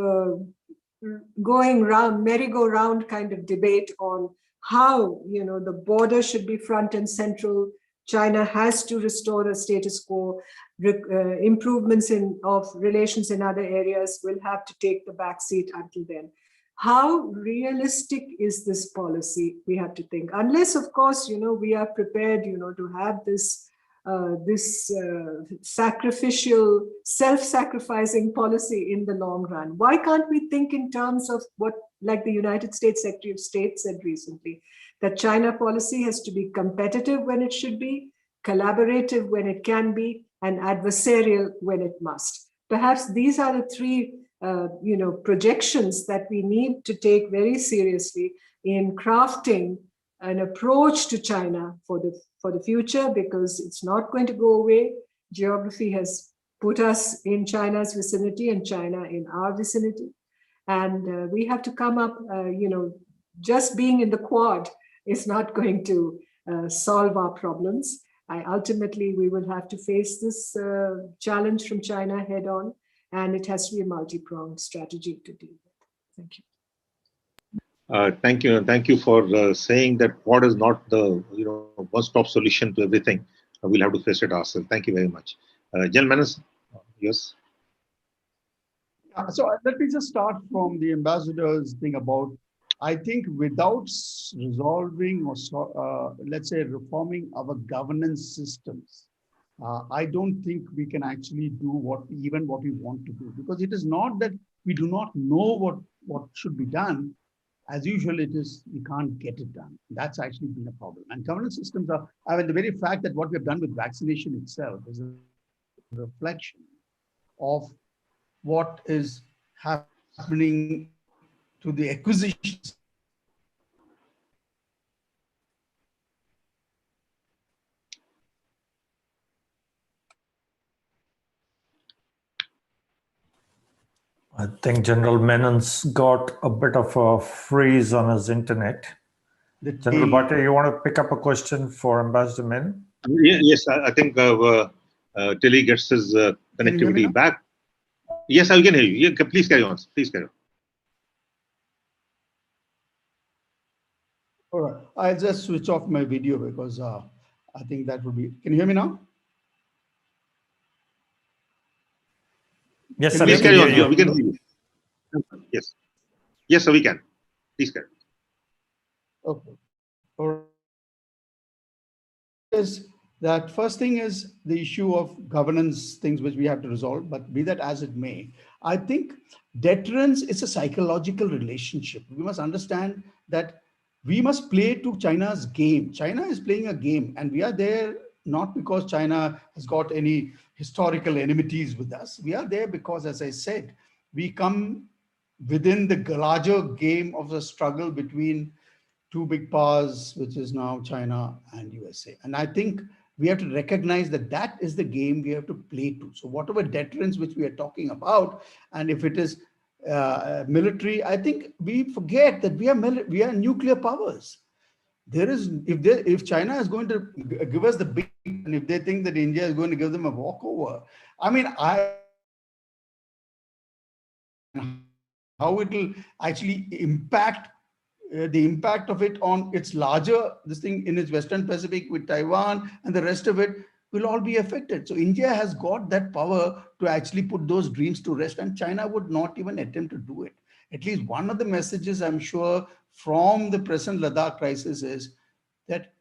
going round, merry-go-round kind of debate on how, the border should be front and central. China has to restore a status quo. Improvements of relations in other areas will have to take the back seat until then. How realistic is this policy? We have to think. Unless, of course, we are prepared, to have this sacrificial, self-sacrificing policy in the long run. Why can't we think in terms of what, like the United States Secretary of State said recently, that China policy has to be competitive when it should be, collaborative when it can be, and adversarial when it must. Perhaps these are the three projections that we need to take very seriously in crafting an approach to China for the future, because it's not going to go away. Geography has put us in China's vicinity and China in our vicinity. And we have to come up, just being in the Quad is not going to solve our problems. Ultimately, we will have to face this challenge from China head on, and it has to be a multi-pronged strategy to deal with. Thank you. Thank you, and thank you for saying that Quad is not the one-stop solution to everything. We'll have to face it ourselves. Thank you very much. General Menon, yes. So let me just start from the ambassador's thing about, I think without resolving or let's say reforming our governance systems, I don't think we can actually do what we want to do, because it is not that we do not know what should be done. As usual, it is, we can't get it done. That's actually been a problem. And governance systems are, the very fact that what we've done with vaccination itself is a reflection of what is happening to the acquisitions. I think General Menon's got a bit of a freeze on his internet. General Bhatia, you want to pick up a question for Ambassador Menon? Yes, I think till he gets his connectivity back. Yes, I can hear you. Please carry on. Please carry on. All right. I'll just switch off my video because I think that would be. Can you hear me now? Yes, sir. Please carry on. We can hear you. Yes. Yes, sir, we can. Please carry on. Okay. All right. Is that first thing is the issue of governance things which we have to resolve, but be that as it may, I think deterrence is a psychological relationship. We must understand that we must play to China's game. China is playing a game, and we are there not because China has got any historical enmities with us. We are there because, as I said, we come within the larger game of the struggle between two big powers, which is now China and USA. And I think we have to recognize that that is the game we have to play to. So whatever deterrence which we are talking about, and if it is military, I think we forget that we are nuclear powers. There is, if China is going to give us the big, and if they think that India is going to give them a walkover, I mean, how it will actually impact the impact of it on its larger this thing in its Western Pacific with Taiwan and the rest of it will all be affected. So India has got that power to actually put those dreams to rest, and China would not even attempt to do it. At least one of the messages I'm sure from the present Ladakh crisis is that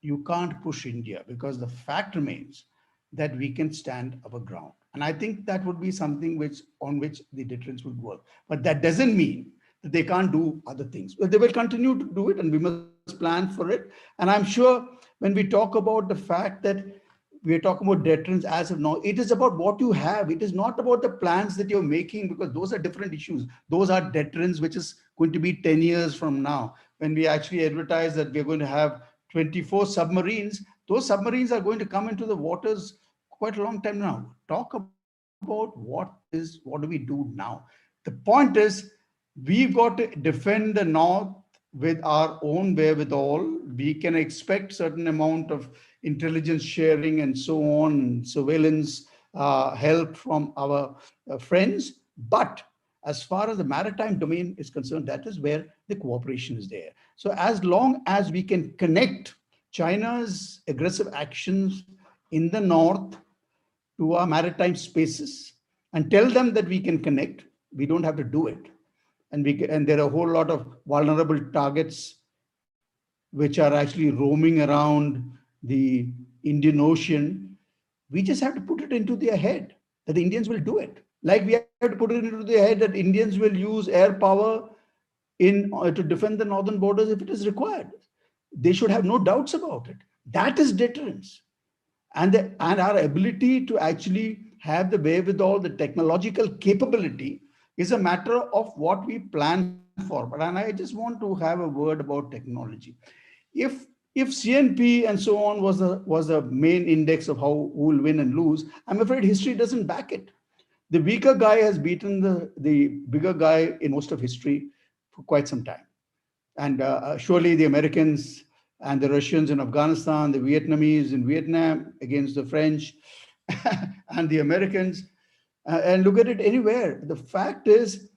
you can't push India, because the fact remains that we can stand our ground. And I think that would be something which on which the deterrence would work. But that doesn't mean that they can't do other things. But they will continue to do it, and we must plan for it. And I'm sure when we talk about the fact that we're talking about deterrence as of now, it is about what you have. It is not about the plans that you're making, because those are different issues. Those are deterrence, which is going to be 10 years from now. When we actually advertise that we're going to have 24 submarines, those submarines are going to come into the waters quite a long time now. Talk about what do we do now? The point is, we've got to defend the North with our own wherewithal. We can expect certain amount of intelligence sharing and so on, surveillance help from our friends. But as far as the maritime domain is concerned, that is where the cooperation is there. So as long as we can connect China's aggressive actions in the North to our maritime spaces and tell them that we can connect, we don't have to do it. And there are a whole lot of vulnerable targets which are actually roaming around the Indian Ocean. We just have to put it into their head that the Indians will do it. Like we have to put it into their head that Indians will use air power to defend the northern borders if it is required. They should have no doubts about it. That is deterrence. And our ability to actually have the wherewithal, the technological capability is a matter of what we plan for. And I just want to have a word about technology. If CNP and so on was the main index of how who will win and lose, I'm afraid history doesn't back it. The weaker guy has beaten the bigger guy in most of history for quite some time. And surely the Americans and the Russians in Afghanistan, the Vietnamese in Vietnam against the French and the Americans, and look at it anywhere. The fact is,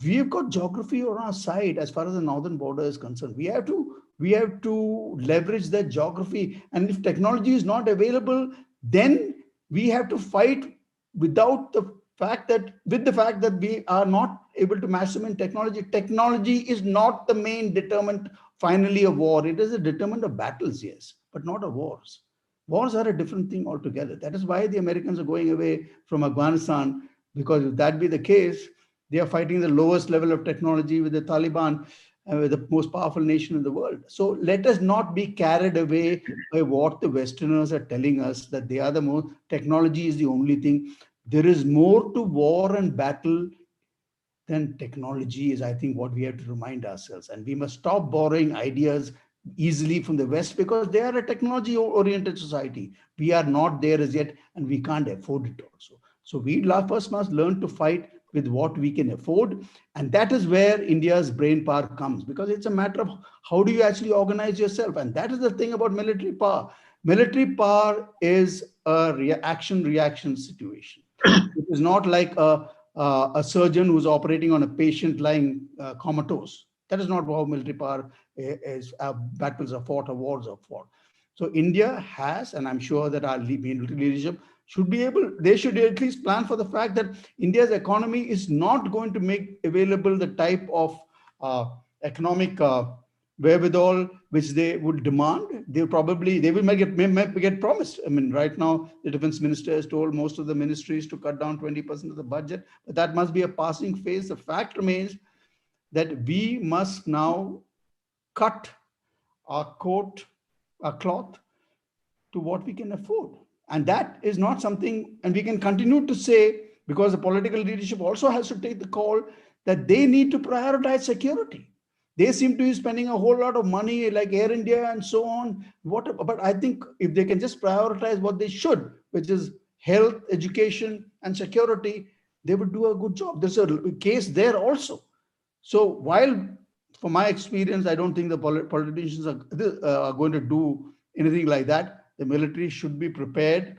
we've got geography on our side as far as the northern border is concerned. We have to leverage that geography. And if technology is not available, then we have to fight with the fact that we are not able to match them in technology. Technology is not the main determinant finally of war. It is a determinant of battles, yes, but not of wars. Wars are a different thing altogether. That is why the Americans are going away from Afghanistan, because if that be the case, they are fighting the lowest level of technology with the Taliban, with the most powerful nation in the world. So let us not be carried away by what the Westerners are telling us, that they are the most, technology is the only thing. There is more to war and battle than technology is, I think, what we have to remind ourselves. And we must stop borrowing ideas easily from the West, because they are a technology-oriented society. We are not there as yet, and we can't afford it also. So we first must learn to fight with what we can afford. And that is where India's brain power comes, because it's a matter of how do you actually organize yourself. And that is the thing about military power. Military power is a reaction situation. It is not like a surgeon who's operating on a patient lying comatose. That is not how military power is. Battles are fought or wars are fought. So India has, and I'm sure that our military leadership should be able, they should at least plan for the fact that India's economy is not going to make available the type of economic wherewithal which they would demand, they will may get promised. I mean, right now, the defense minister has told most of the ministries to cut down 20% of the budget, but that must be a passing phase. The fact remains that we must now cut our cloth to what we can afford. And that is not something, and we can continue to say, because the political leadership also has to take the call, that they need to prioritize security. They seem to be spending a whole lot of money like Air India and so on. But I think if they can just prioritize what they should, which is health, education, and security, they would do a good job. There's a case there also. So while, from my experience, I don't think the politicians are going to do anything like that, the military should be prepared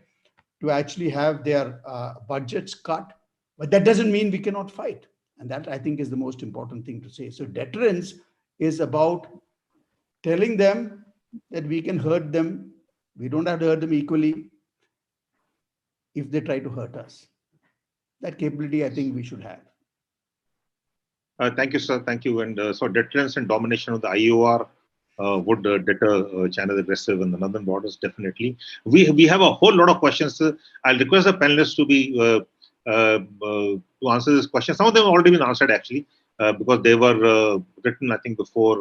to actually have their budgets cut. But that doesn't mean we cannot fight. And that, I think, is the most important thing to say. So deterrence is about telling them that we can hurt them. We don't have to hurt them equally if they try to hurt us. That capability, I think, we should have. Thank you, sir. Thank you. And so deterrence and domination of the IOR would deter China's aggressive in the northern borders, definitely. We have a whole lot of questions. I'll request the panelists to be to answer this question. Some of them have already been answered, actually, because they were written, I think, before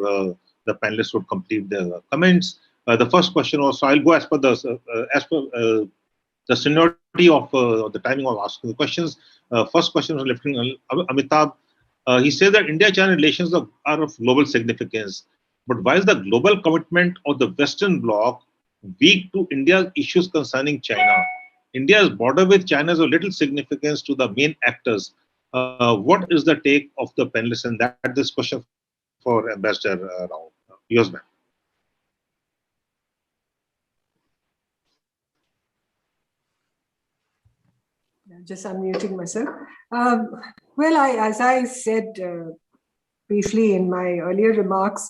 the panelists would complete their comments. The first question was, so I'll go as per the seniority of the timing of asking the questions. First question was Lieutenant Amitabh. He says that India-China relations are of global significance, but why is the global commitment of the Western Bloc weak to India's issues concerning China? India's border with China is of little significance to the main actors. What is the take of the panelists? And that this question for Ambassador Rao. Yours, ma'am. Just unmuting myself. Well, as I said briefly in my earlier remarks,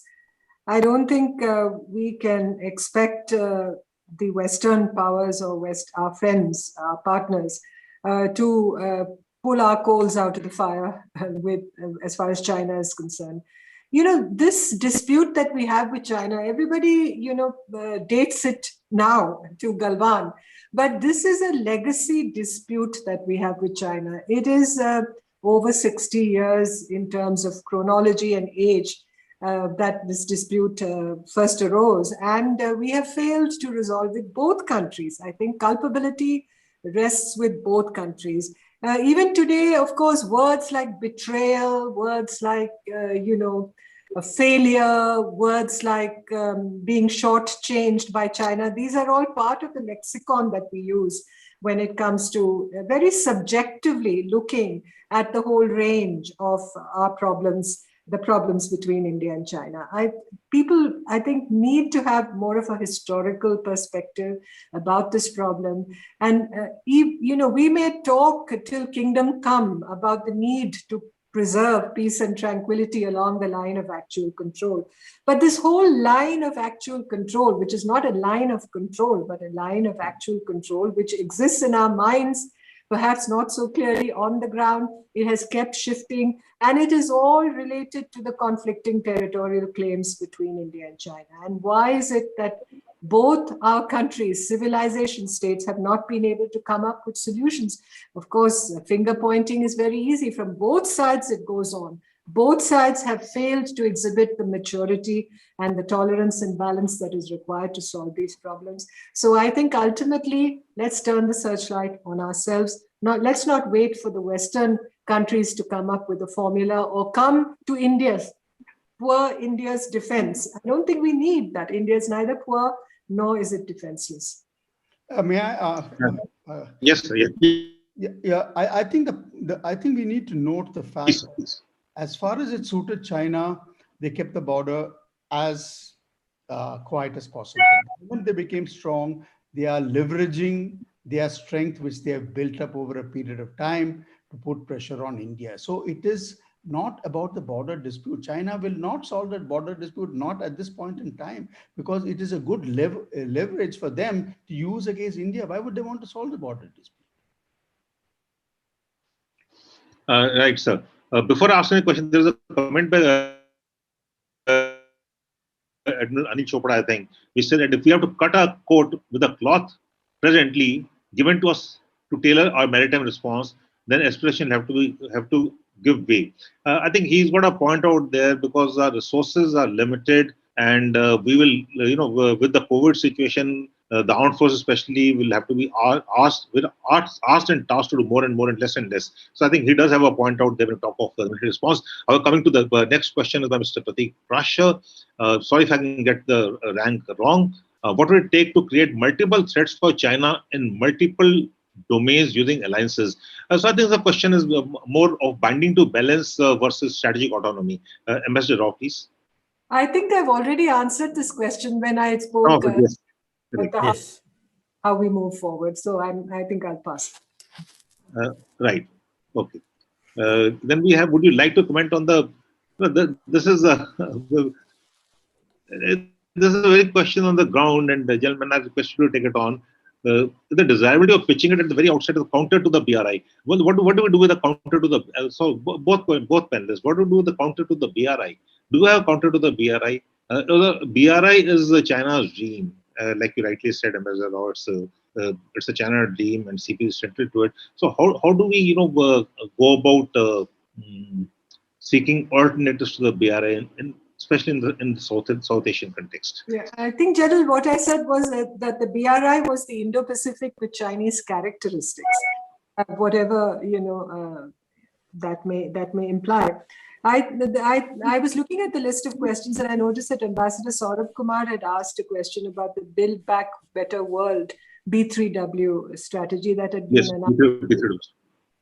I don't think we can expect the Western powers or our friends, our partners, to pull our coals out of the fire as far as China is concerned. You know, this dispute that we have with China, everybody, dates it now to Galwan. But this is a legacy dispute that we have with China. It is over 60 years in terms of chronology and age that this dispute first arose. And we have failed to resolve it. Both countries, I think culpability rests with both countries. Even today, of course, words like betrayal, words like, a failure, words like being shortchanged by China, these are all part of the lexicon that we use when it comes to very subjectively looking at the whole range of our problems, the problems between India and China. People, I think, need to have more of a historical perspective about this problem. And, we may talk till kingdom come about the need to preserve peace and tranquility along the line of actual control. But this whole line of actual control, which is not a line of control, but a line of actual control, which exists in our minds, perhaps not so clearly on the ground, it has kept shifting, and it is all related to the conflicting territorial claims between India and China. And why is it that both our countries, civilization states, have not been able to come up with solutions? Of course, finger pointing is very easy. From both sides, it goes on. Both sides have failed to exhibit the maturity and the tolerance and balance that is required to solve these problems. So I think ultimately, let's turn the searchlight on ourselves. Let's not wait for the Western countries to come up with a formula or come to India's defense. I don't think we need that. India is neither poor nor is it defenseless. May I? Yes, sir. Yeah. I think I think we need to note the fact Please. as far as it suited China, they kept the border as quiet as possible. When they became strong, they are leveraging their strength, which they have built up over a period of time, to put pressure on India. So it is not about the border dispute. China will not solve that border dispute, not at this point in time, because it is a good leverage for them to use against India. Why would they want to solve the border dispute? Right, sir. Before asking a question, there is a comment by Admiral Anil Chopra, I think, we said that if we have to cut a coat with a cloth presently given to us to tailor our maritime response, then aspiration have to give way. I think he's got a point out there because our resources are limited, and we will, with the COVID situation, the armed forces especially will have to be asked and tasked to do more and more and less and less. So I think he does have a point out there on top of the military response. Coming to the next question is by Mr. Pratik Prasher. Sorry if I can get the rank wrong. What will it take to create multiple threats for China in multiple domains using alliances? So I think the question is more of binding to balance versus strategic autonomy. Ambassador Rao, please. I think I've already answered this question when I spoke Yes. about how we move forward. So I think I'll pass. Right. Okay. Then we have. Would you like to comment on this is a very question on the ground, and the gentleman has requested you to take it on. The desirability of pitching it at the very outset of the counter to the BRI. Well, what do we do with the counter to the? So both panelists. What do we do with the counter to the BRI? Do we have a counter to the BRI? The BRI is China's dream, like you rightly said, Ambassador Rao. It's a China dream, and CP is central to it. So how do we go about seeking alternatives to the BRI, especially in the South Asian context? Yeah, I think, General, what I said was that the BRI was the Indo-Pacific with Chinese characteristics, whatever that may imply. I was looking at the list of questions, and I noticed that Ambassador Saurabh Kumar had asked a question about the Build Back Better World B3W strategy that had been announced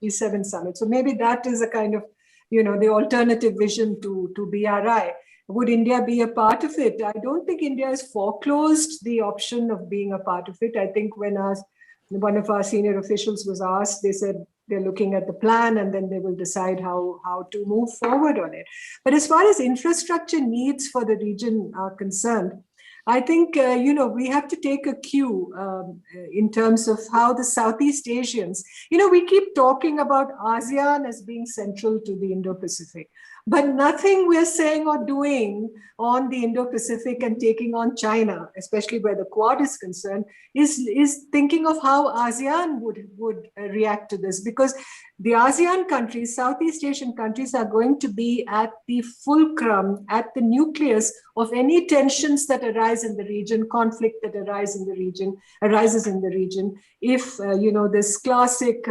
B7 summit. So maybe that is a kind of, the alternative vision to BRI. Would India be a part of it? I don't think India has foreclosed the option of being a part of it. I think when one of our senior officials was asked, they said they're looking at the plan and then they will decide how to move forward on it. But as far as infrastructure needs for the region are concerned, I think, we have to take a cue in terms of how the Southeast Asians, we keep talking about ASEAN as being central to the Indo-Pacific, but nothing we're saying or doing on the Indo-Pacific and taking on China, especially where the Quad is concerned, is thinking of how ASEAN would react to this, because the ASEAN countries, Southeast Asian countries, are going to be at the fulcrum, at the nucleus of any tensions that arise in the region, conflict that arises in the region. If, this classic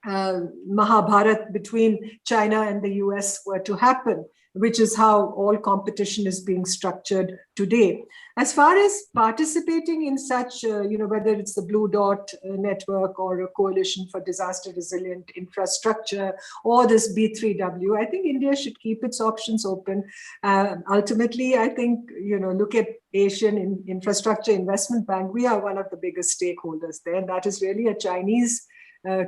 Mahabharat between China and the US were to happen, which is how all competition is being structured today. As far as participating in such, whether it's the Blue Dot network or a coalition for disaster resilient infrastructure or this B3W, I think India should keep its options open. Ultimately, I think, look at Asian Infrastructure Investment Bank. We are one of the biggest stakeholders there, and that is really a Chinese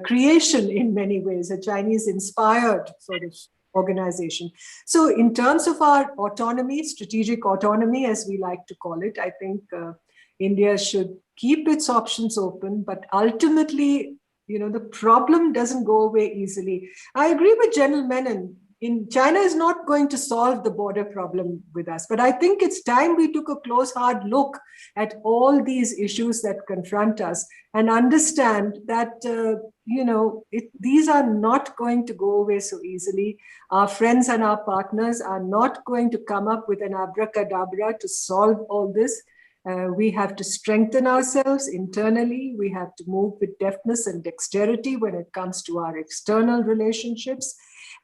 creation in many ways, a Chinese inspired sort of organization. So in terms of our autonomy, strategic autonomy, as we like to call it, I think India should keep its options open, but ultimately, the problem doesn't go away easily. I agree with General Menon. China is not going to solve the border problem with us, but I think it's time we took a close, hard look at all these issues that confront us and understand that, these are not going to go away so easily. Our friends and our partners are not going to come up with an abracadabra to solve all this. We have to strengthen ourselves internally. We have to move with deftness and dexterity when it comes to our external relationships,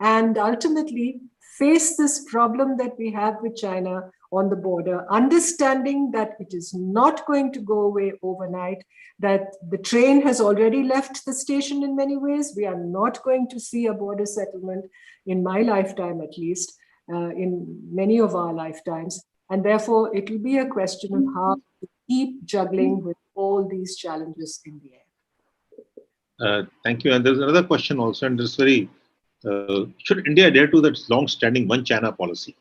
and ultimately face this problem that we have with China on the border, understanding that it is not going to go away overnight, that the train has already left the station in many ways. We are not going to see a border settlement in my lifetime, at least, in many of our lifetimes. And therefore, it will be a question of how to keep juggling with all these challenges in the air. Thank you. And there's another question also, and this very, should India adhere to that long-standing one China policy?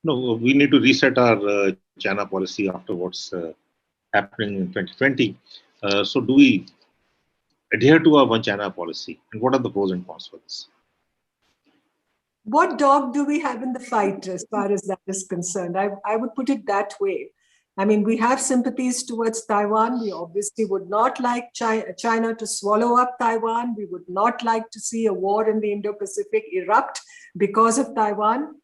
No, we need to reset our China policy after what's happening in 2020. So do we adhere to our one China policy? And what are the pros and cons for this? what dog do we have in the fight as far as that is concerned? I would put it that way. I mean, we have sympathies towards Taiwan. We obviously would not like China to swallow up Taiwan. We would not like to see a war in the Indo-Pacific erupt because of Taiwan.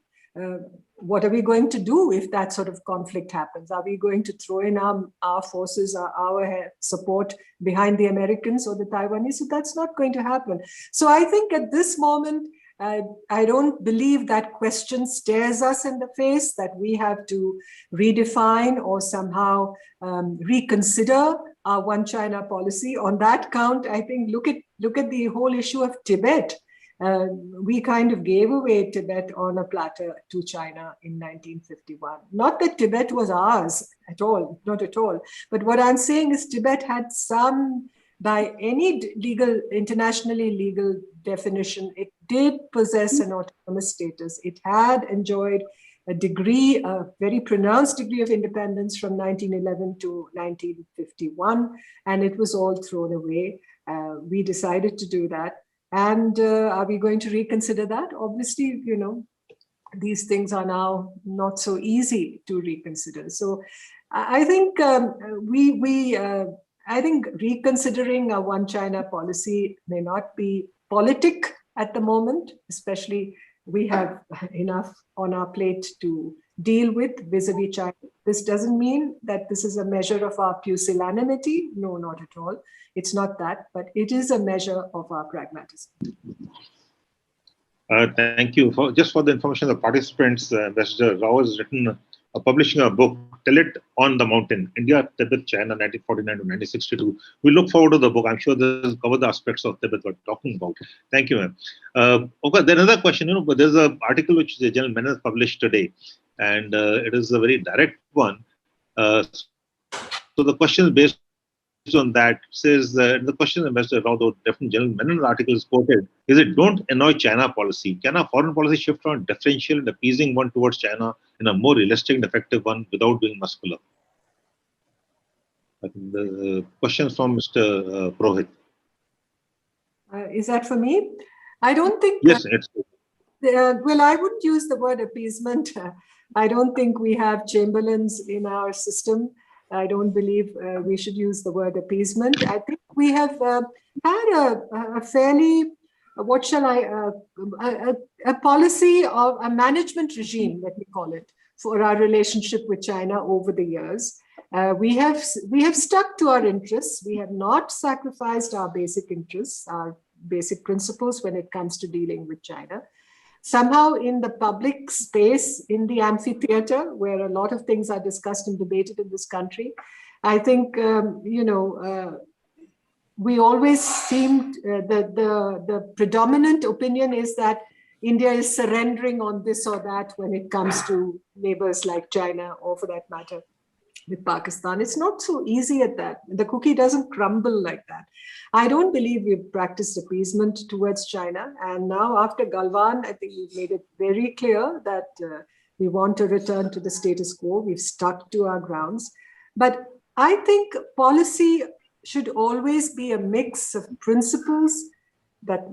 What are we going to do if that sort of conflict happens? Are we going to throw in our forces, our support behind the Americans or the Taiwanese? So that's not going to happen. So I think at this moment, I don't believe that question stares us in the face, that we have to redefine or somehow reconsider our one China policy. On that count, I think look at the whole issue of Tibet. We kind of gave away Tibet on a platter to China in 1951. Not that Tibet was ours at all, not at all. But what I'm saying is Tibet had some, by any legal, internationally legal definition, it did possess an autonomous status. It had enjoyed a degree, a very pronounced degree of independence from 1911 to 1951, and it was all thrown away. We decided to do that. And are we going to reconsider that? Obviously, you know, these things are now not so easy to reconsider. So I think I think reconsidering a one China policy may not be politic at the moment, especially we have enough on our plate to deal with vis-a-vis China. This doesn't mean that this is a measure of our pusillanimity. No, not at all. It's not that, but it is a measure of our pragmatism. Thank you. Just for the information of the participants, Ambassador Rao has written, publishing a book, Tell It on the Mountain, India, Tibet, China, 1949 to 1962. We look forward to the book. I'm sure this will cover the aspects of Tibet we're talking about. Thank you, ma'am. Okay, there's another question. You know, but there's an article which the General Menon published today, and it is a very direct one. So the question is based on that, says the question Ambassador Rao, the different General Menon article is quoted, is it don't annoy China policy? Can our foreign policy shift from differential and appeasing one towards China in a more realistic and effective one without being muscular? I think the question from Mr. Prohit. Is that for me? I don't think. Yes, it's. Well, I wouldn't use the word appeasement. I don't think we have Chamberlains in our system. I don't believe we should use the word appeasement. I think we have had a fairly, what shall I, a policy of a management regime, let me call it, for our relationship with China over the years. We have stuck to our interests. We have not sacrificed our basic interests, our basic principles when it comes to dealing with China. Somehow in the public space, in the amphitheater, where a lot of things are discussed and debated in this country, I think, we always seemed, the predominant opinion is that India is surrendering on this or that when it comes to neighbors like China, or for that matter, with Pakistan. It's not so easy at that. The cookie doesn't crumble like that. I don't believe we've practiced appeasement towards China. And now after Galwan, I think we've made it very clear that we want to return to the status quo. We've stuck to our grounds. But I think policy should always be a mix of principles, that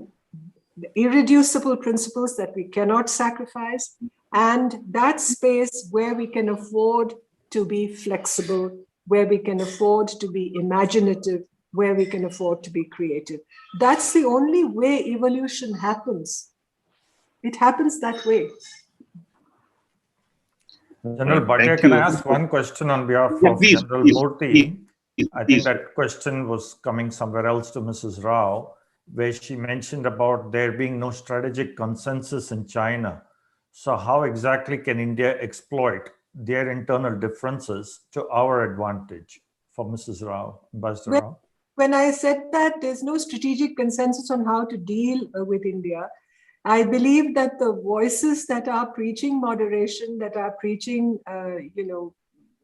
irreducible principles that we cannot sacrifice, and that space where we can afford to be flexible, where we can afford to be imaginative, where we can afford to be creative. That's the only way evolution happens. It happens that way. General Bhatia, can I ask one question on behalf of General Murthy? I think that question was coming somewhere else to Mrs. Rao, where she mentioned about there being no strategic consensus in China. So how exactly can India exploit their internal differences to our advantage? For Mrs. Rao, Ambassador Rao. When I said that there's no strategic consensus on how to deal with India, I believe that the voices that are preaching moderation, that are preaching,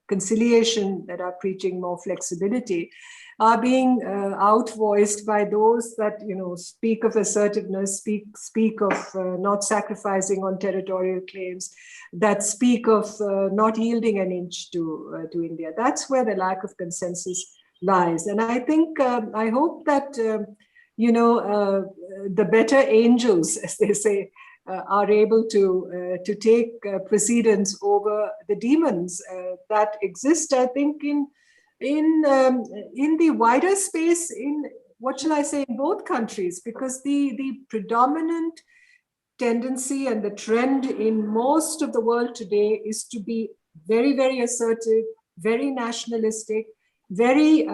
conciliation, that are preaching more flexibility, are being outvoiced by those that speak of assertiveness, speak of not sacrificing on territorial claims, that speak of not yielding an inch to India. That's where the lack of consensus lies. And I think, I hope that, the better angels, as they say, are able to take precedence over the demons that exist, I think, in the wider space, in what shall I say, in both countries, because the predominant tendency and the trend in most of the world today is to be very, very assertive, very nationalistic, very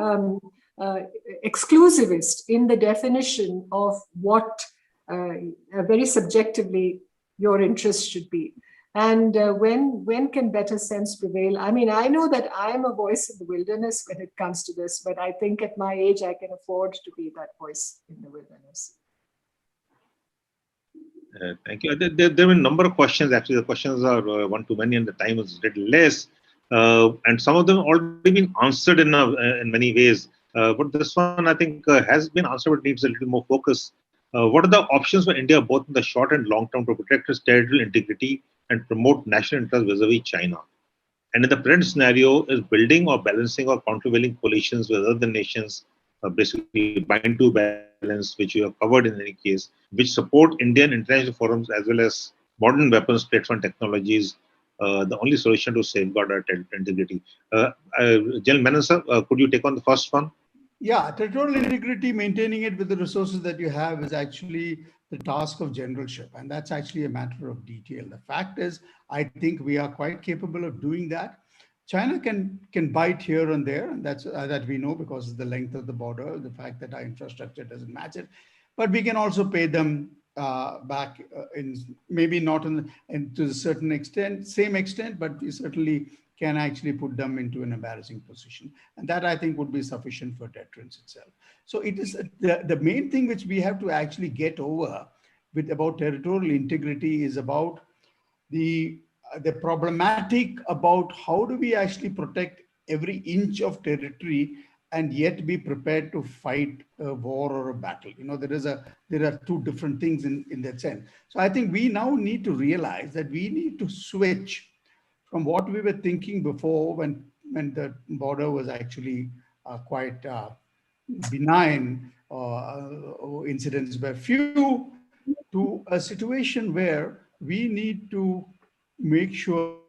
exclusivist in the definition of what very subjectively your interests should be. And when can better sense prevail? I mean, I know that I'm a voice in the wilderness when it comes to this, but I think at my age, I can afford to be that voice in the wilderness. Thank you. There have been a number of questions. Actually, the questions are one too many, and the time is a little less. And some of them already been answered in many ways. But this one, I think, has been answered, but needs a little more focus. What are the options for India, both in the short and long term, to protect its territorial integrity and promote national interest vis-a-vis China? And in the present scenario, is building or balancing or countervailing coalitions with other nations, basically bind to balance, which you have covered in any case, which support Indian international forums as well as modern weapons, platform technologies, the only solution to safeguard our territorial integrity. General Menon, sir, could you take on the first one? Yeah, territorial integrity, maintaining it with the resources that you have is actually the task of generalship. And that's actually a matter of detail. The fact is, I think we are quite capable of doing that. China can bite here and there, and that's that we know because of the length of the border, the fact that our infrastructure doesn't match it. But we can also pay them back in maybe not to a certain extent, same extent, but we certainly can actually put them into an embarrassing position. And that, I think, would be sufficient for deterrence itself. So it is the main thing which we have to actually get over with about territorial integrity is about the problematic about how do we actually protect every inch of territory and yet be prepared to fight a war or a battle. You know, there are two different things in that sense. So I think we now need to realize that we need to switch from what we were thinking before when the border was actually quite benign, incidents were few, to a situation where we need to make sure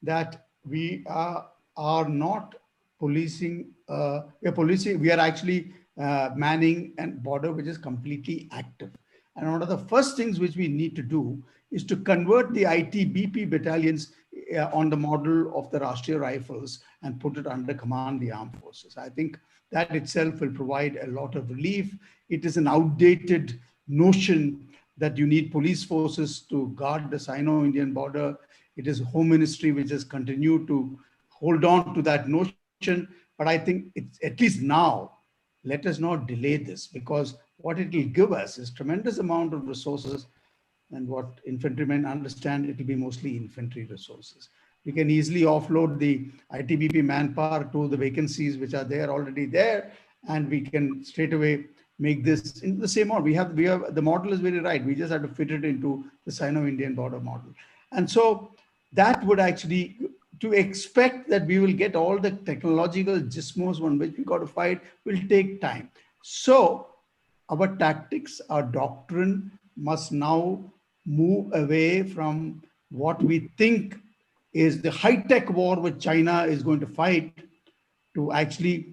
that we are not policing, we are actually manning a border which is completely active. And one of the first things which we need to do is to convert the ITBP battalions on the model of the Rashtriya Rifles and put it under command of the armed forces. I think that itself will provide a lot of relief. It is an outdated notion that you need police forces to guard the Sino-Indian border. It is Home Ministry which has continued to hold on to that notion. But I think it's at least now, let us not delay this, because what it will give us is tremendous amount of resources. And what infantrymen understand, it will be mostly infantry resources. We can easily offload the ITBP manpower to the vacancies which are there already there, and we can straight away make this in the same model. We have the model is very right. We just have to fit it into the Sino-Indian border model. And so that would actually, to expect that we will get all the technological gizmos on which we got to fight will take time. So our tactics, our doctrine must now move away from what we think is the high-tech war which China is going to fight to actually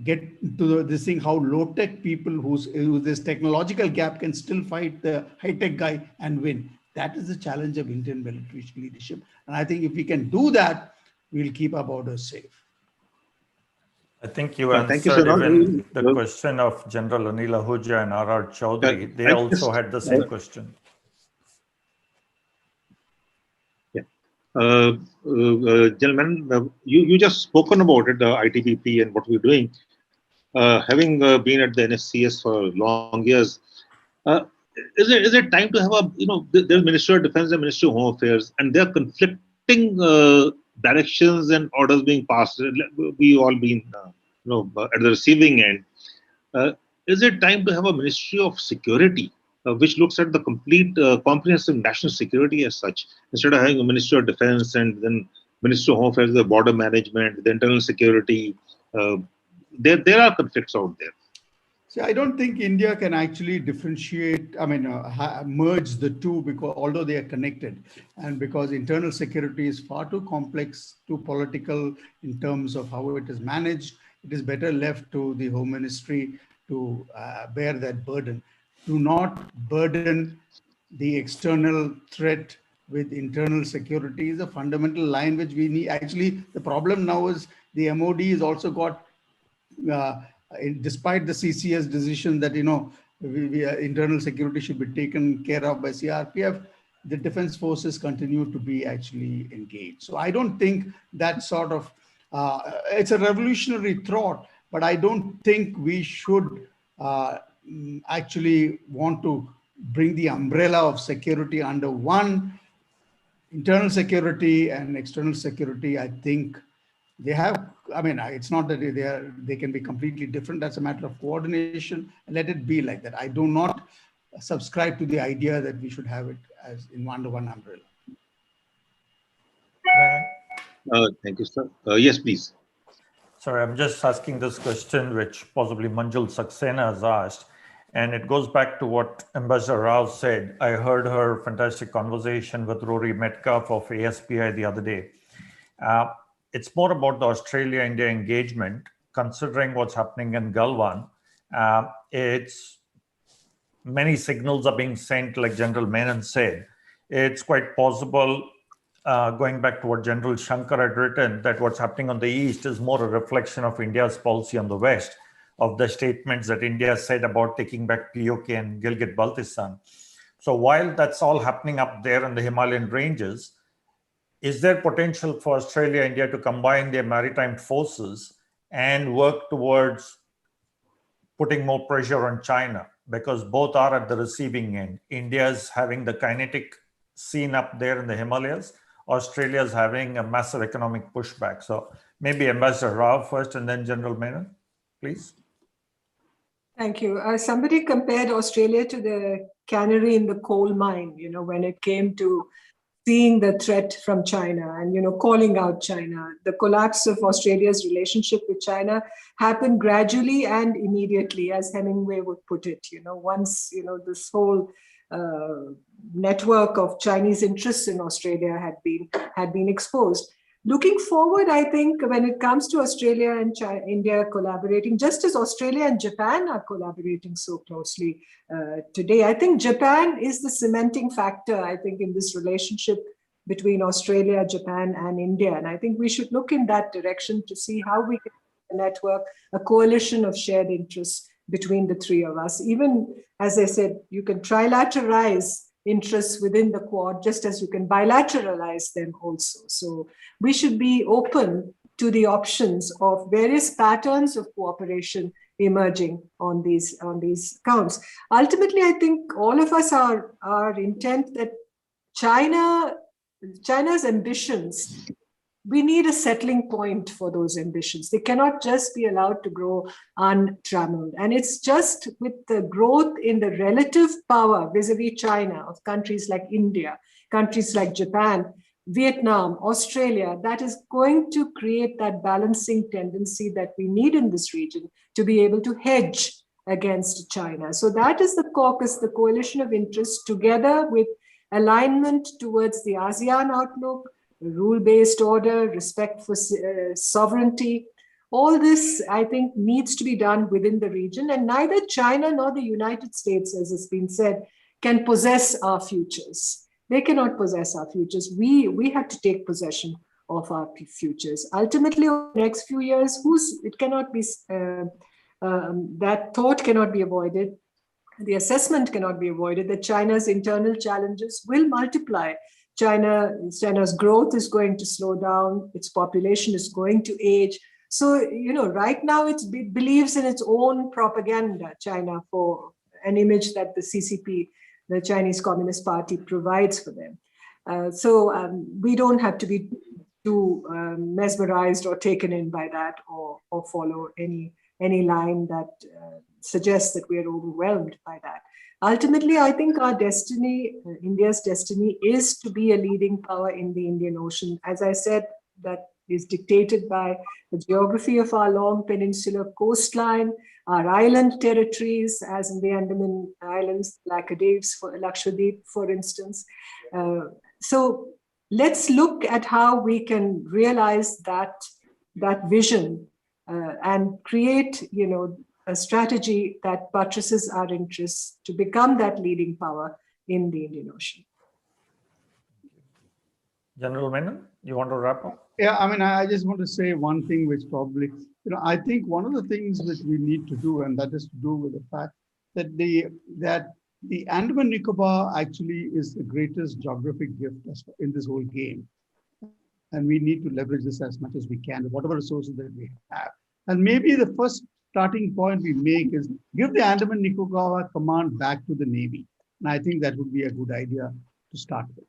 get to this thing how low-tech people who's this technological gap can still fight the high-tech guy and win. That is the challenge of Indian military leadership. And I think if we can do that, we'll keep our borders safe. I think you answered even the question of General Anil Ahuja and R.R. Chaudhary. They also had the same question. Yeah. Gentlemen, you just spoken about it, the ITBP and what we're doing. Having been at the NSCS for long years, is it time to have a, there's Ministry of Defense and Ministry of Home Affairs, and they're conflicting directions and orders being passed. We all been, at the receiving end. Is it time to have a Ministry of Security, which looks at the complete comprehensive national security as such, instead of having a Ministry of Defense and then Ministry of Home Affairs, the border management, the internal security? There are conflicts out there. See, I don't think India can actually differentiate, merge the two, because although they are connected, and because internal security is far too complex, too political in terms of how it is managed, it is better left to the Home Ministry to bear that burden. Do not burden the external threat with internal security is a fundamental line which we need. Actually, the problem now is the MOD has also got, despite the CCS decision that, internal security should be taken care of by CRPF, the defense forces continue to be actually engaged. So I don't think that sort of, it's a revolutionary thought, but I don't think we should actually want to bring the umbrella of security under one. Internal security and external security, I think they have, it's not that they can be completely different. That's a matter of coordination. Let it be like that. I do not subscribe to the idea that we should have it as in under one umbrella. Thank you, sir. Yes, please. Sorry, I'm just asking this question, which possibly Manjul Saxena has asked. And it goes back to what Ambassador Rao said. I heard her fantastic conversation with Rory Metcalf of ASPI the other day. It's more about the Australia-India engagement, considering what's happening in Galwan. It's many signals are being sent, like General Menon said. It's quite possible, going back to what General Shankar had written, that what's happening on the East is more a reflection of India's policy on the West, of the statements that India said about taking back POK and Gilgit-Baltistan. So while that's all happening up there in the Himalayan ranges, is there potential for Australia and India to combine their maritime forces and work towards putting more pressure on China? Because both are at the receiving end. India's having the kinetic scene up there in the Himalayas. Australia's having a massive economic pushback. So maybe Ambassador Rao first and then General Menon, please. Thank you. Somebody compared Australia to the canary in the coal mine, when it came to seeing the threat from China and, calling out China. The collapse of Australia's relationship with China happened gradually and immediately, as Hemingway would put it. Once, this whole network of Chinese interests in Australia had been exposed. Looking forward, I think when it comes to Australia and India collaborating, just as Australia and Japan are collaborating so closely today, I think Japan is the cementing factor, I think, in this relationship between Australia, Japan, and India. And I think we should look in that direction to see how we can network a coalition of shared interests between the three of us. Even, as I said, you can trilateralize interests within the Quad, just as you can bilateralize them also. So we should be open to the options of various patterns of cooperation emerging on these counts. Ultimately, I think all of us are intent that China's ambitions, we need a settling point for those ambitions. They cannot just be allowed to grow untrammeled. And it's just with the growth in the relative power vis-a-vis China of countries like India, countries like Japan, Vietnam, Australia, that is going to create that balancing tendency that we need in this region to be able to hedge against China. So that is the caucus, the coalition of interests, together with alignment towards the ASEAN outlook, rule-based order, respect for sovereignty. All this, I think, needs to be done within the region, and neither China nor the United States, as has been said, can possess our futures. They cannot possess our futures. We have to take possession of our futures. Ultimately, over the next few years, it cannot be, that thought cannot be avoided. The assessment cannot be avoided that China's internal challenges will multiply. China's growth is going to slow down. Its population is going to age. So, right now it believes in its own propaganda, China, for an image that the CCP, the Chinese Communist Party, provides for them. So we don't have to be too mesmerized or taken in by that, or follow any line that suggests that we are overwhelmed by that. Ultimately, I think our destiny, India's destiny, is to be a leading power in the Indian Ocean. As I said, that is dictated by the geography of our long peninsular coastline, our island territories, as in the Andaman Islands, Lakshadweep, for instance. So let's look at how we can realize that vision and create, a strategy that buttresses our interests to become that leading power in the Indian Ocean. General Menon, you want to wrap up? Yeah, I mean, I just want to say one thing which probably, I think one of the things which we need to do, and that is to do with the fact that the Andaman Nicobar actually is the greatest geographic gift in this whole game. And we need to leverage this as much as we can, with whatever resources that we have. And maybe the first starting point we make is give the Andaman Nicobar command back to the Navy. And I think that would be a good idea to start with.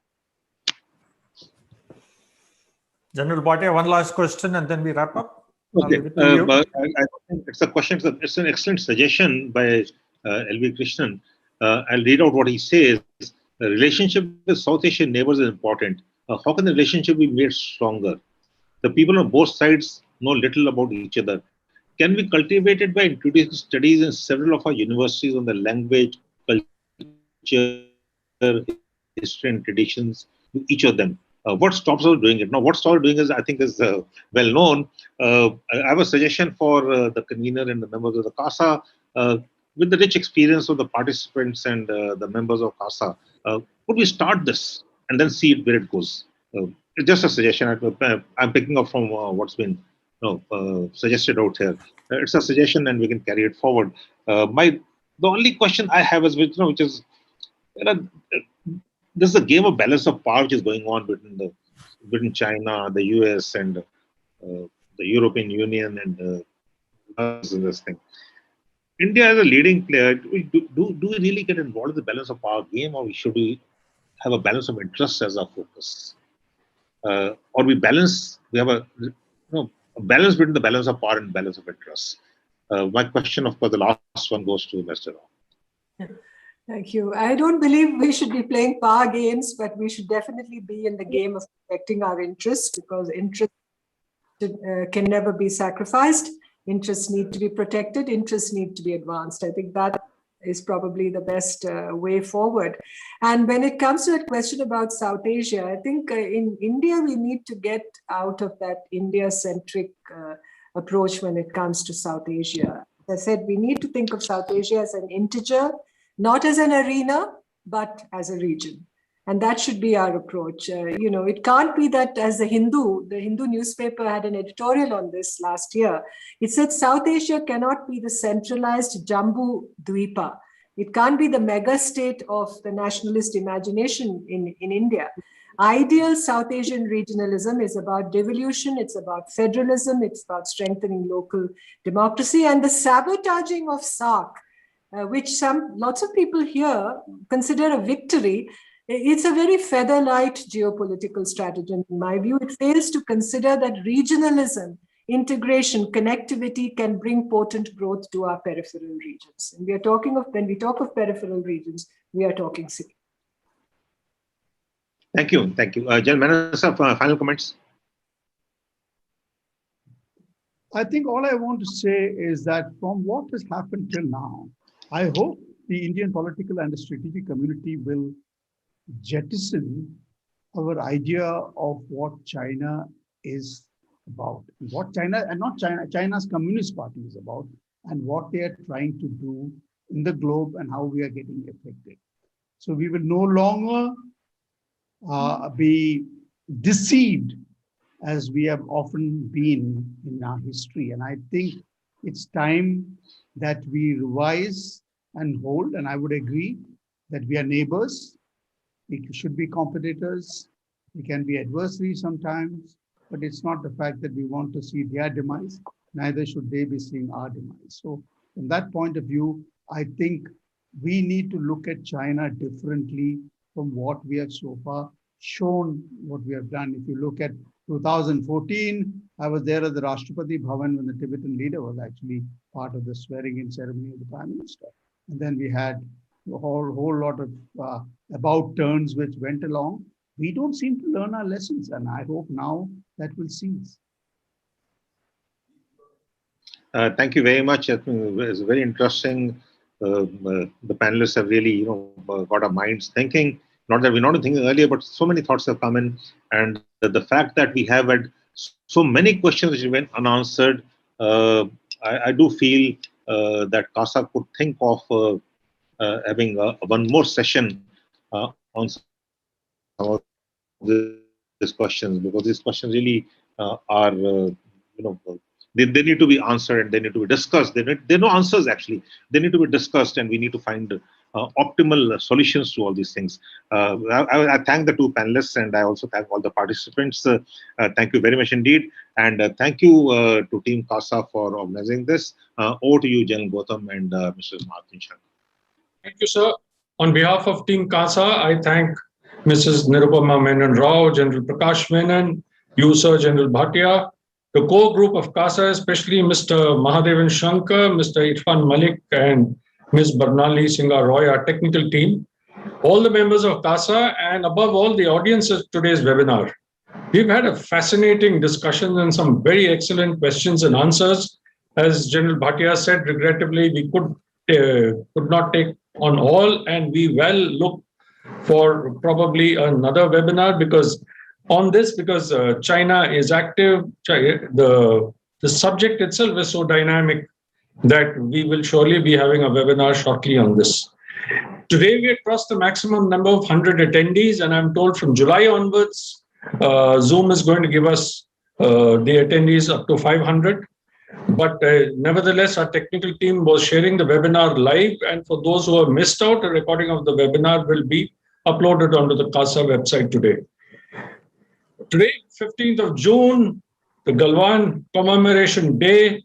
General Bhatia, one last question and then we wrap up. Okay. I think it's a question. It's an excellent suggestion by L.V. Krishnan. I'll read out what he says. The relationship with South Asian neighbors is important. How can the relationship be made stronger? The people on both sides know little about each other. Can we cultivate it by introducing studies in several of our universities on the language, culture, history, and traditions to each of them? What stops us doing it? Now, what stops us doing is, I think, is well known. I have a suggestion for the convener and the members of the CASA. With the rich experience of the participants and the members of CASA, could we start this and then see where it goes? It's just a suggestion. I'm picking up from what's been suggested out here. It's a suggestion, and we can carry it forward. The only question I have is, which is, there's a game of balance of power which is going on between China, the US, and the European Union, and this thing. India as a leading player, do we really get involved in the balance of power game, or should we have a balance of interest as our focus? Or we have a balance between the balance of power and balance of interest. My question, of course, the last one goes to Mr. Rao. Thank you. I don't believe we should be playing power games, but we should definitely be in the game of protecting our interests, because interests can never be sacrificed. Interests need to be protected. Interests need to be advanced. I think that is probably the best way forward. And when it comes to that question about South Asia, I think in India, we need to get out of that India-centric approach when it comes to South Asia. As I said, we need to think of South Asia as an integer, not as an arena, but as a region. And that should be our approach. It can't be that, as the Hindu newspaper had an editorial on this last year. It said South Asia cannot be the centralized Jambu Dweepa. It can't be the mega state of the nationalist imagination in India. Ideal South Asian regionalism is about devolution, it's about federalism, it's about strengthening local democracy, and the sabotaging of SAARC, which lots of people here consider a victory. It's a very feather-light geopolitical strategy. In my view, it fails to consider that regionalism, integration, connectivity can bring potent growth to our peripheral regions. And when we talk of peripheral regions, we are talking city. Thank you. General Manager, final comments. I think all I want to say is that from what has happened till now, I hope the Indian political and the strategic community will jettison our idea of what China is about, what China, and not China, China's Communist Party is about, and what they are trying to do in the globe and how we are getting affected. So we will no longer be deceived as we have often been in our history. And I think it's time that we revise and hold, and I would agree that we are neighbors. We should be competitors. We can be adversaries sometimes, but it's not the fact that we want to see their demise, neither should they be seeing our demise. So from that point of view, I think we need to look at China differently from what we have so far shown what we have done. If you look at 2014, I was there at the Rashtrapati Bhavan when the Tibetan leader was actually part of the swearing-in ceremony of the Prime Minister. And then we had a whole lot of about turns which went along. We don't seem to learn our lessons, and I hope now that will cease. Thank you very much. It's very interesting. The panelists have really, got our minds thinking. Not that we're not thinking earlier, but so many thoughts have come in, and the fact that we have had so many questions which went unanswered, I do feel that CASA could think of having one more session on some of these questions, because these questions really are, they need to be answered and they need to be discussed. There are no answers actually. They need to be discussed, and we need to find optimal solutions to all these things. I thank the two panelists, and I also thank all the participants. Thank you very much indeed, and thank you to Team CASA for organizing this. Over to you, General Gautam and Mr. Martin Shankar. Thank you, sir. On behalf of Team CASA, I thank Mrs. Nirupama Menon Rao, General Prakash Menon, you, Sir, General Bhatia, the core group of CASA, especially Mr. Mahadevan Shankar, Mr. Irfan Malik, and Ms. Barnali Singha Roy, our technical team, all the members of CASA, and above all, the audience of today's webinar. We've had a fascinating discussion and some very excellent questions and answers. As General Bhatia said, regrettably, we could not take on all, and we well look for probably another webinar because China is active. The subject itself is so dynamic that we will surely be having a webinar shortly on this. Today, we had crossed the maximum number of 100 attendees, and I'm told from July onwards, Zoom is going to give us the attendees up to 500. But nevertheless, our technical team was sharing the webinar live, and for those who have missed out, a recording of the webinar will be uploaded onto the CASA website today. Today, 15th of June, the Galwan Commemoration Day.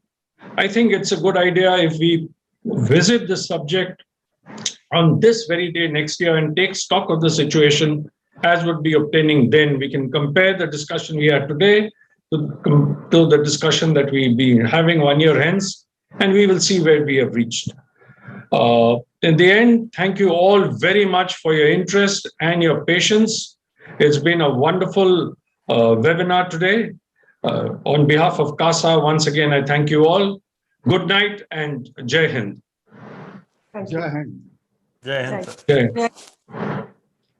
I think it's a good idea if we visit the subject on this very day next year and take stock of the situation as would be obtaining then. We can compare the discussion we had today to the discussion that we'll be having 1 year hence, and we will see where we have reached. In the end, thank you all very much for your interest and your patience. It's been a wonderful webinar today. On behalf of CASA, once again, I thank you all. Good night and Jai Hind. Jai Hind. Jai Hind.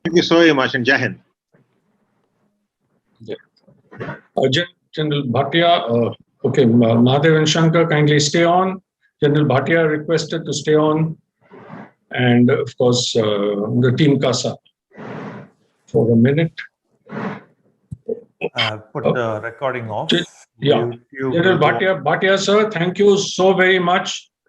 Thank you so much, and Jai Hind. General Bhatia, okay, Mahadev and Shankar, kindly stay on. General Bhatia requested to stay on. And of course, the Team CASA for a minute. Put the recording off. Yeah. General Bhatia, sir, thank you so very much